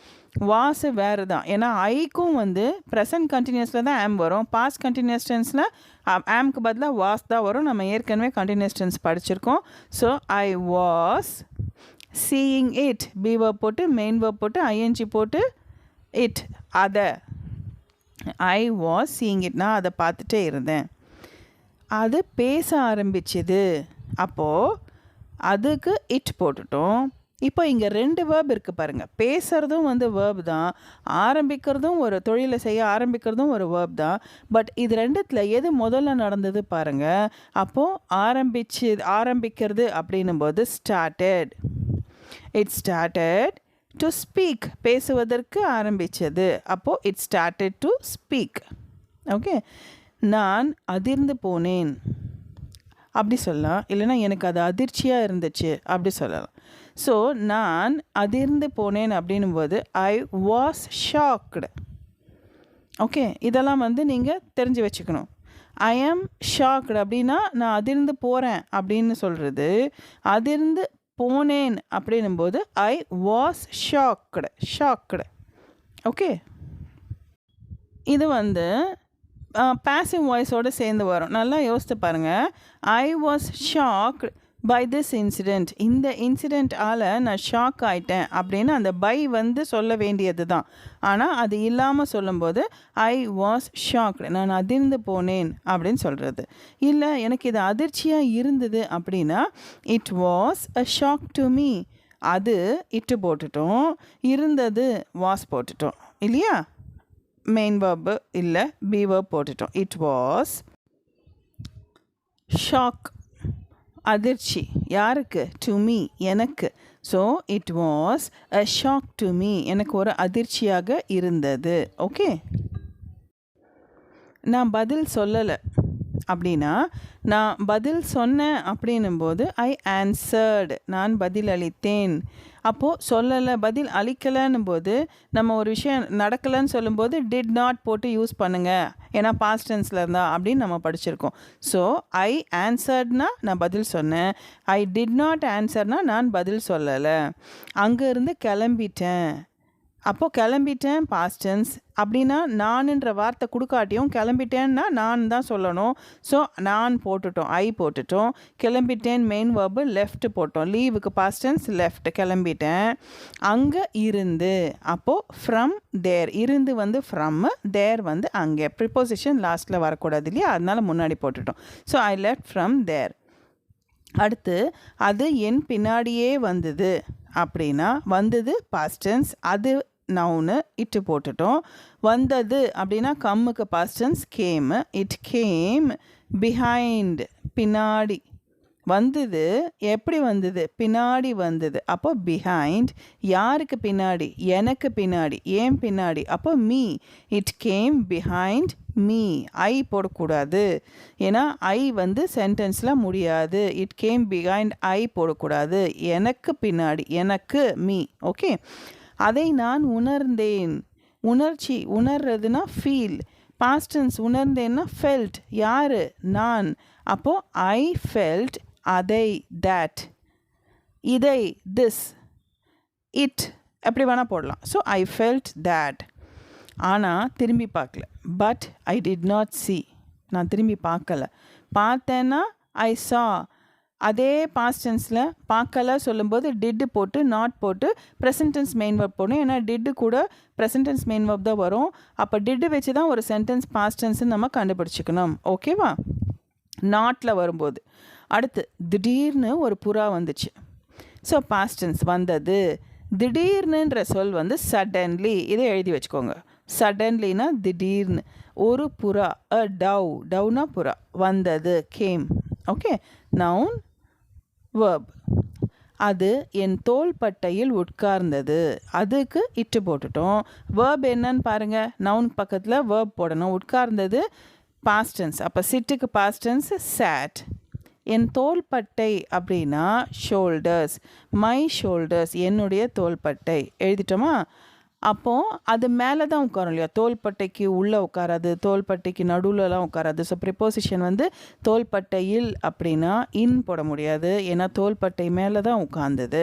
வாஸ் வேறு தான், ஏன்னா ஐக்கும் வந்து ப்ரெசன்ட் கண்டினியூஸில் தான் ஆம் வரும். பாஸ்ட் கண்டினியூஸ் டென்ஸில் ஆம்க்கு பதிலாக வாஸ் தான் வரும். நம்ம ஏற்கனவே கண்டினியூஸ் டென்ஸ் படிச்சிருக்கோம். So I was seeing it, B verb போட்டு மெயின் வேர்ப் போட்டு ஐஎன்ஜி போட்டு இட், அதை. ஐ வாஸ் சீயிங் இட், நான் அதை பார்த்துட்டே இருந்தேன். அது பேச ஆரம்பிச்சுது, அப்போது அதுக்கு இட் போட்டுட்டோம். இப்போ இங்கே ரெண்டு வேர்ப் இருக்குது பாருங்கள். பேசுகிறதும் வந்து வேர்ப் தான், ஆரம்பிக்கிறதும் ஒரு தொழிலை செய்ய ஆரம்பிக்கிறதும் ஒரு வேர்ப் தான். பட் இது ரெண்டுத்தில் எது முதல்ல நடந்தது பாருங்கள். அப்போது ஆரம்பிக்கிறது அப்படின்னும் போது started. It started to speak, பேசுவதற்கு ஆரம்பித்தது. அப்போது it started to speak. Okay, நான் அதிர்ந்து போனேன் அப்படி சொல்லலாம், இல்லைனா எனக்கு அது அதிர்ச்சியாக இருந்துச்சு அப்படி சொல்லலாம். ஸோ நான் அதிர்ந்து போனேன் அப்படின்னும்போது ஐ வாஸ் ஷாக்டு. ஓகே, இதெல்லாம் வந்து நீங்கள் தெரிஞ்சு வச்சுக்கணும். ஐ ஆம் ஷாக்டு அப்படின்னா நான் அதிர்ந்து போகிறேன் அப்படின்னு சொல்கிறது. அதிர்ந்து போனேன் அப்படின்னும்போது ஐ வாஸ் ஷாக்டு. ஓகே, இது வந்து பாசிவ் வாய்ஸோடு சேர்ந்து வரும். நல்லா யோசித்து பாருங்கள். I was shocked by this incident, இந்த இன்சிடெண்ட்டால் நான் ஷாக் ஆகிட்டேன் அப்படின்னு அந்த பை வந்து சொல்ல வேண்டியது தான். ஆனால் அது இல்லாமல் சொல்லும்போது ஐ வாஸ் ஷாக்டு, நான் அதிர்ந்து போனேன் அப்படின்னு சொல்கிறது. இல்லை எனக்கு இது அதிர்ச்சியாக இருந்தது அப்படின்னா it was a shock to me, அது இட்டு போட்டுட்டோம், இருந்தது வாஸ் போட்டுட்டோம் இல்லையா, மெயின் வேர்பு இல்லை பி வேர்ப் போட்டுட்டோம். இட் வாஸ் ஷாக், அதிர்ச்சி, யாருக்கு, டு மீ, எனக்கு. So it was a shock to me, எனக்கு ஒரு அதிர்ச்சியாக இருந்தது. ஓகே, நான் பதில் சொல்லலை அப்படின்னா நான் பதில் சொன்னேன் அப்படின்னும்போது ஐ ஆன்சர்டு, நான் பதில் அளித்தேன். அப்போது சொல்லலை பதில் அளிக்கலைன்னும் போது நம்ம ஒரு விஷயம் நடக்கலைன்னு சொல்லும்போது டிட் நாட் போட்டு யூஸ் பண்ணுங்கள், ஏன்னா பாஸ்ட் டென்ஸில் இருந்தா அப்படின்னு நம்ம படிச்சிருக்கோம். ஸோ ஐ ஆன்சர்ட்னா நான் பதில் சொன்னேன், ஐ டிட் நாட் ஆன்சர்னா நான் பதில் சொல்லலை. அங்கேருந்து கிளம்பிட்டேன், அப்போது கிளம்பிட்டேன் பாஸ்ட் டென்ஸ் அப்படின்னா நானுன்ற வார்த்தை கொடுக்காட்டியும் கிளம்பிட்டேன்னா நான் தான் சொல்லணும். ஸோ நான் போட்டுட்டோம், ஐ போட்டுட்டோம். கிளம்பிட்டேன் மெயின் வேர்பு லெஃப்ட் போட்டோம், லீவுக்கு பாஸ்ட் டென்ஸ் லெஃப்ட், கிளம்பிட்டேன். அங்கே இருந்து, அப்போது ஃப்ரம் தேர், இருந்து வந்து ஃப்ரம், தேர் வந்து அங்கே, ப்ரிப்போசிஷன் லாஸ்ட்டில் வரக்கூடாது இல்லையா, அதனால் முன்னாடி போட்டுட்டோம். ஸோ ஐ லெஃப்ட் ஃப்ரம் தேர். அடுத்து அது என் பின்னாடியே வந்தது அப்படின்னா வந்தது பாஸ்ட் டென்ஸ், அது நவுனு இட்டு போட்டுட்டோம். வந்தது அப்படின்னா கம்முக்கு past tense came, it came behind, பின்னாடி. வந்தது எப்படி வந்தது பின்னாடி வந்தது அப்போ பிஹைண்ட் யாருக்கு பின்னாடி எனக்கு பின்னாடி ஏன் பின்னாடி அப்போ me it came behind me I போடக்கூடாது ஏன்னா ஐ வந்து சென்டென்ஸில் முடியாது இட் கேம் பிஹைண்ட் ஐ போடக்கூடாது எனக்கு பின்னாடி எனக்கு மீ ஓகே அதை நான் உணர்ந்தேன் உணர்ச்சி உணர்றதுனா ஃபீல் பாஸ்ட் டென்ஸ் உணர்ந்தேன்னா ஃபெல்ட் யார் நான் அப்போது ஐ ஃபெல்ட் அதை தட் இதை திஸ் இட் எப்படி வேணால் போடலாம் ஸோ ஐ ஃபெல்ட் தேட் ஆனால் திரும்பி பார்க்கல but I did not see நான் திரும்பி பார்க்கல பார்த்தேன்னா ஐ saw அதே பாஸ்ட் டென்ஸில் பார்க்கல சொல்லும்போது டிட்டு போட்டு நாட் போட்டு ப்ரெசன்ட் டென்ஸ் மெயின் வெர்ப் போடணும் ஏன்னா டிட்டு கூட ப்ரெசன்ட் டென்ஸ் மெயின் வெர்ப் தான் வரும் அப்போ டிட்டு வச்சு தான் ஒரு சென்டென்ஸ் பாஸ்ட் டென்ஸ்னு நம்ம கண்டுபிடிச்சிக்கணும் ஓகேவா நாட்டில் வரும்போது அடுத்து திடீர்னு ஒரு புறா வந்துச்சு ஸோ பாஸ்ட் டென்ஸ் வந்தது திடீர்னுன்ற சொல் வந்து சடன்லி இதை எழுதி வச்சுக்கோங்க சடன்லினா திடீர்னு ஒரு புறா அ டவுனா புறா வந்தது கேம் ஓகே நவுன் வேர்ப் அது என் தோள்பட்டையில் உட்கார்ந்தது அதுக்கு இட்டு போட்டுட்டோம் வேர்ப் என்னன்னு பாருங்கள் நவுன் பக்கத்தில் வேர்ப் போடணும் உட்கார்ந்தது பாஸ்ட் டென்ஸ் அப்போ சிட்டுக்கு பாஸ்ட் டென்ஸ் sat என் தோள்பட்டை அப்படின்னா ஷோல்டர்ஸ் மை ஷோல்டர்ஸ் என்னுடைய தோள்பட்டை எழுதிட்டோமா அப்போது அது மேலே தான் உட்காரும் இல்லையா தோள்பட்டைக்கு உள்ளே உட்காராது தோள்பட்டைக்கு நடுவுலலாம் உட்காராது ஸோ ப்ரிப்போசிஷன் வந்து தோள்பட்டையில் அப்படின்னா இன் போட முடியாது ஏன்னா தோள்பட்டை மேலே தான் உட்கார்ந்தது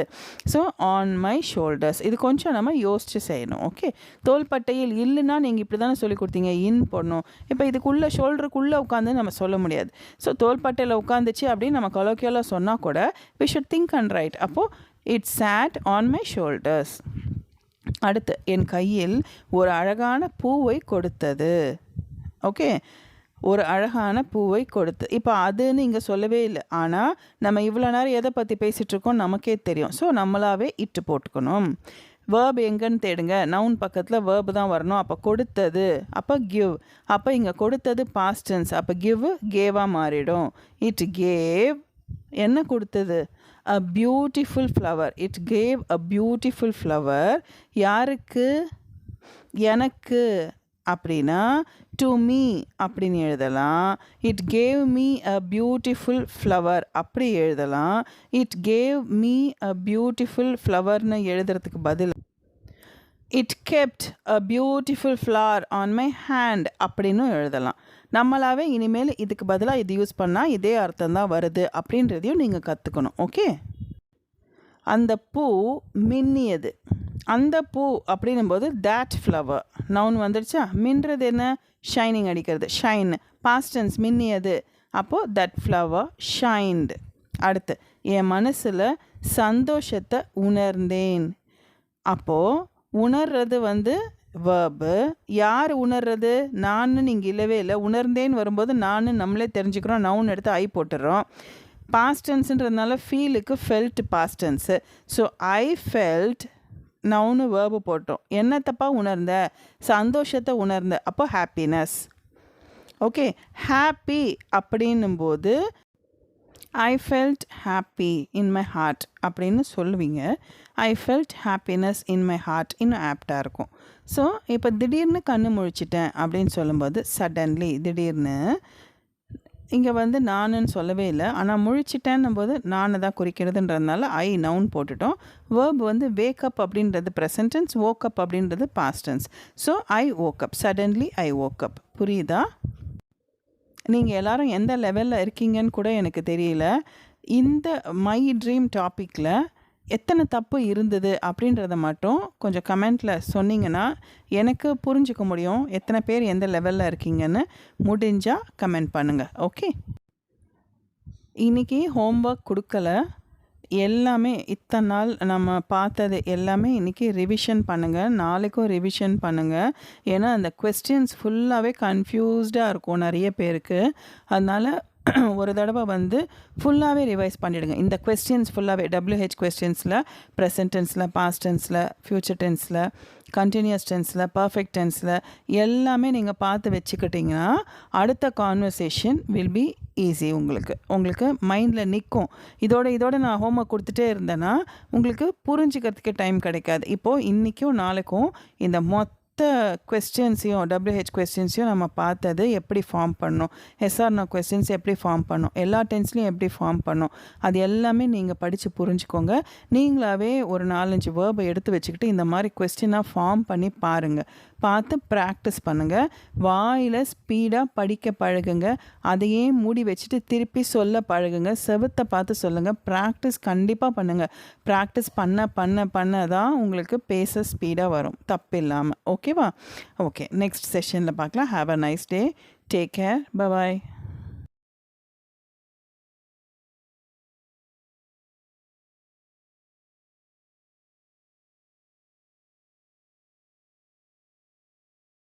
ஸோ ஆன் மை ஷோல்டர்ஸ் இது கொஞ்சம் நம்ம யோசித்து செய்யணும் ஓகே தோள்பட்டையில் இல்லைன்னா நீங்கள் இப்படி தானே சொல்லி கொடுத்தீங்க இன் போடணும் இப்போ இதுக்குள்ளே ஷோல்டருக்குள்ளே உட்காந்து நம்ம சொல்ல முடியாது ஸோ தோள்பட்டையில் உட்காந்துச்சு அப்படின்னு நம்ம கொலோக்கியலாக சொன்னால் கூட we should think and write அப்போது it sat on my shoulders அடுத்து என் கையில் ஒரு அழகான பூவை கொடுத்தது ஓகே ஒரு அழகான பூவை கொடுத்து இப்போ அதுன்னு இங்கே சொல்லவே இல்லை ஆனால் நம்ம இவ்வளோ நேரம் எதை பற்றி பேசிகிட்ருக்கோம் நமக்கே தெரியும் ஸோ நம்மளாவே இட்டு போட்டுக்கணும் வேர்ப் எங்கன்னு தேடுங்க நவுன் பக்கத்தில் வேர்ப் தான் வரணும் அப்போ கொடுத்தது அப்போ கிவ் அப்போ இங்கே கொடுத்தது பாஸ்ட் டென்ஸ் அப்போ கிவ் கேவாக மாறிடும் இட் கேவ் என்ன கொடுத்தது a beautiful flower it gave a beautiful flower யாருக்கு எனக்கு அப்படின்னா டு மீ அப்படின்னு எழுதலாம் it gave me a beautiful flower அப்படி எழுதலாம் it gave me a beautiful ஃப்ளவர்னு எழுதுறதுக்கு பதில் it kept a beautiful flower on my hand அப்படின்னு எழுதலாம் நம்மளாவே இனிமேல் இதுக்கு பதிலாக இது யூஸ் பண்ணால் இதே அர்த்தம் தான் வருது அப்படின்றதையும் நீங்கள் கற்றுக்கணும் ஓகே அந்த பூ மின்னியது அந்த பூ அப்படின்னும்போது தேட் ஃப்ளவர் நவுன் வந்துடுச்சா மின்றது என்ன ஷைனிங் அடிக்கிறது ஷைன் பாஸ்ட் டென்ஸ் மின்னியது அப்போது தட் ஃப்ளவர் ஷைன்டு அடுத்து என் மனசில் சந்தோஷத்தை உணர்ந்தேன் அப்போது உணர்றது வந்து வேர்பு யார் உணர்றது நான் நீங்கள் இல்லவே இல்லை உணர்ந்தேன்னு வரும்போது நான் நம்மளே தெரிஞ்சுக்கிறோம் நவுன் எடுத்து ஐ போட்டுடுறோம் பாஸ்ட் டென்ஸுன்றதுனால ஃபீலுக்கு felt past tense so I felt noun verb போட்டோம் என்ன தப்பாக உணர்ந்த சந்தோஷத்தை உணர்ந்த அப்போ ஹாப்பினஸ் ஓகே ஹாப்பி அப்படின்னும்போது I felt happy in my heart அப்படின்னு சொல்லுவீங்க I felt happiness in my heart இன்னும் ஆப்டாக இருக்கும் ஸோ இப்போ திடீர்னு கண்ணு முழிச்சிட்டேன் அப்படின்னு சொல்லும்போது சடன்லி திடீர்னு இங்கே வந்து நானுன்னு சொல்லவே இல்லை ஆனால் முழிச்சிட்டேன்னும் போது நான் தான் குறிக்கிறதுன்றதுனால ஐ நவுன் போட்டுட்டோம் வேர்ப் வந்து வேக்கப் அப்படின்றது ப்ரெசன்ட் டென்ஸ் வோக்கப் அப்படின்றது past tense so I woke up suddenly I woke up புரியுதா நீங்கள் எல்லோரும் எந்த லெவலில் இருக்கீங்கன்னு கூட எனக்கு தெரியல இந்த மை ட்ரீம் டாப்பிக்கில் எத்தனை தப்பு இருந்தது அப்படின்றத மட்டும் கொஞ்சம் கமெண்ட்டில் சொன்னீங்கன்னா எனக்கு புரிஞ்சுக்க முடியும் எத்தனை பேர் எந்த லெவலில் இருக்கீங்கன்னு முடிஞ்சால் கமெண்ட் பண்ணுங்கள் ஓகே இன்றைக்கி ஹோம்ஒர்க் கொடுக்கல எல்லாமே இத்தனை நாள் நம்ம பார்த்தது எல்லாமே இன்றைக்கி ரிவிஷன் பண்ணுங்கள் நாளைக்கும் ரிவிஷன் பண்ணுங்கள் ஏன்னா அந்த கொஸ்டின்ஸ் ஃபுல்லாகவே கன்ஃபியூஸ்டாக இருக்கும் நிறைய பேருக்கு அதனால் ஒரு தடவை வந்து ஃபுல்லாகவே ரிவைஸ் பண்ணிவிடுங்க. இந்த கொஸ்டின்ஸ் ஃபுல்லாகவே WH கொஸ்டின்ஸில் ப்ரெசன்ட் டென்ஸில், பாஸ்ட் டென்ஸில், ஃப்யூச்சர் டென்ஸில், கண்டினியூஸ் டென்ஸில், பர்ஃபெக்ட் டென்ஸில் எல்லாமே நீங்கள் பார்த்து வச்சுக்கிட்டிங்கன்னா அடுத்த கான்வர்சேஷன் வில் பி ஈஸி. உங்களுக்கு மைண்டில் நிற்கும். இதோட நான் ஹோம்ஒர்க் கொடுத்துட்டே இருந்தேன்னா உங்களுக்கு புரிஞ்சுக்கிறதுக்கு டைம் கிடைக்காது. இப்போது இன்றைக்கும் நாளைக்கும் இந்த கொஸ்டின்ஸையும் WH கொஸ்டின்ஸையும் நம்ம பார்த்தது எப்படி ஃபார்ம் பண்ணணும், SR/No கொஸ்டின்ஸ் எப்படி ஃபார்ம் பண்ணணும், எல்லா டென்ஸ்லையும் எப்படி ஃபார்ம் பண்ணணும், அது எல்லாமே நீங்கள் படித்து புரிஞ்சுக்கோங்க. நீங்களாகவே ஒரு 4-5 வேர்பை எடுத்து வச்சுக்கிட்டு இந்த மாதிரி கொஸ்டினாக ஃபார்ம் பண்ணி பாருங்கள். பார்த்து ப்ராக்டிஸ் பண்ணுங்கள். வாயில் ஸ்பீடாக படிக்க பழகுங்க. அதையே மூடி வச்சுட்டு திருப்பி சொல்ல பழகுங்க. செவுத்தை பார்த்து சொல்லுங்கள். ப்ராக்டிஸ் கண்டிப்பாக பண்ணுங்கள். ப்ராக்டிஸ் பண்ண தான் உங்களுக்கு பேச ஸ்பீடாக வரும், தப்பு இல்லாமல். ஓகேவா? ஓகே, நெக்ஸ்ட் செஷனில் பார்க்கலாம். Have a nice day. Take care. By.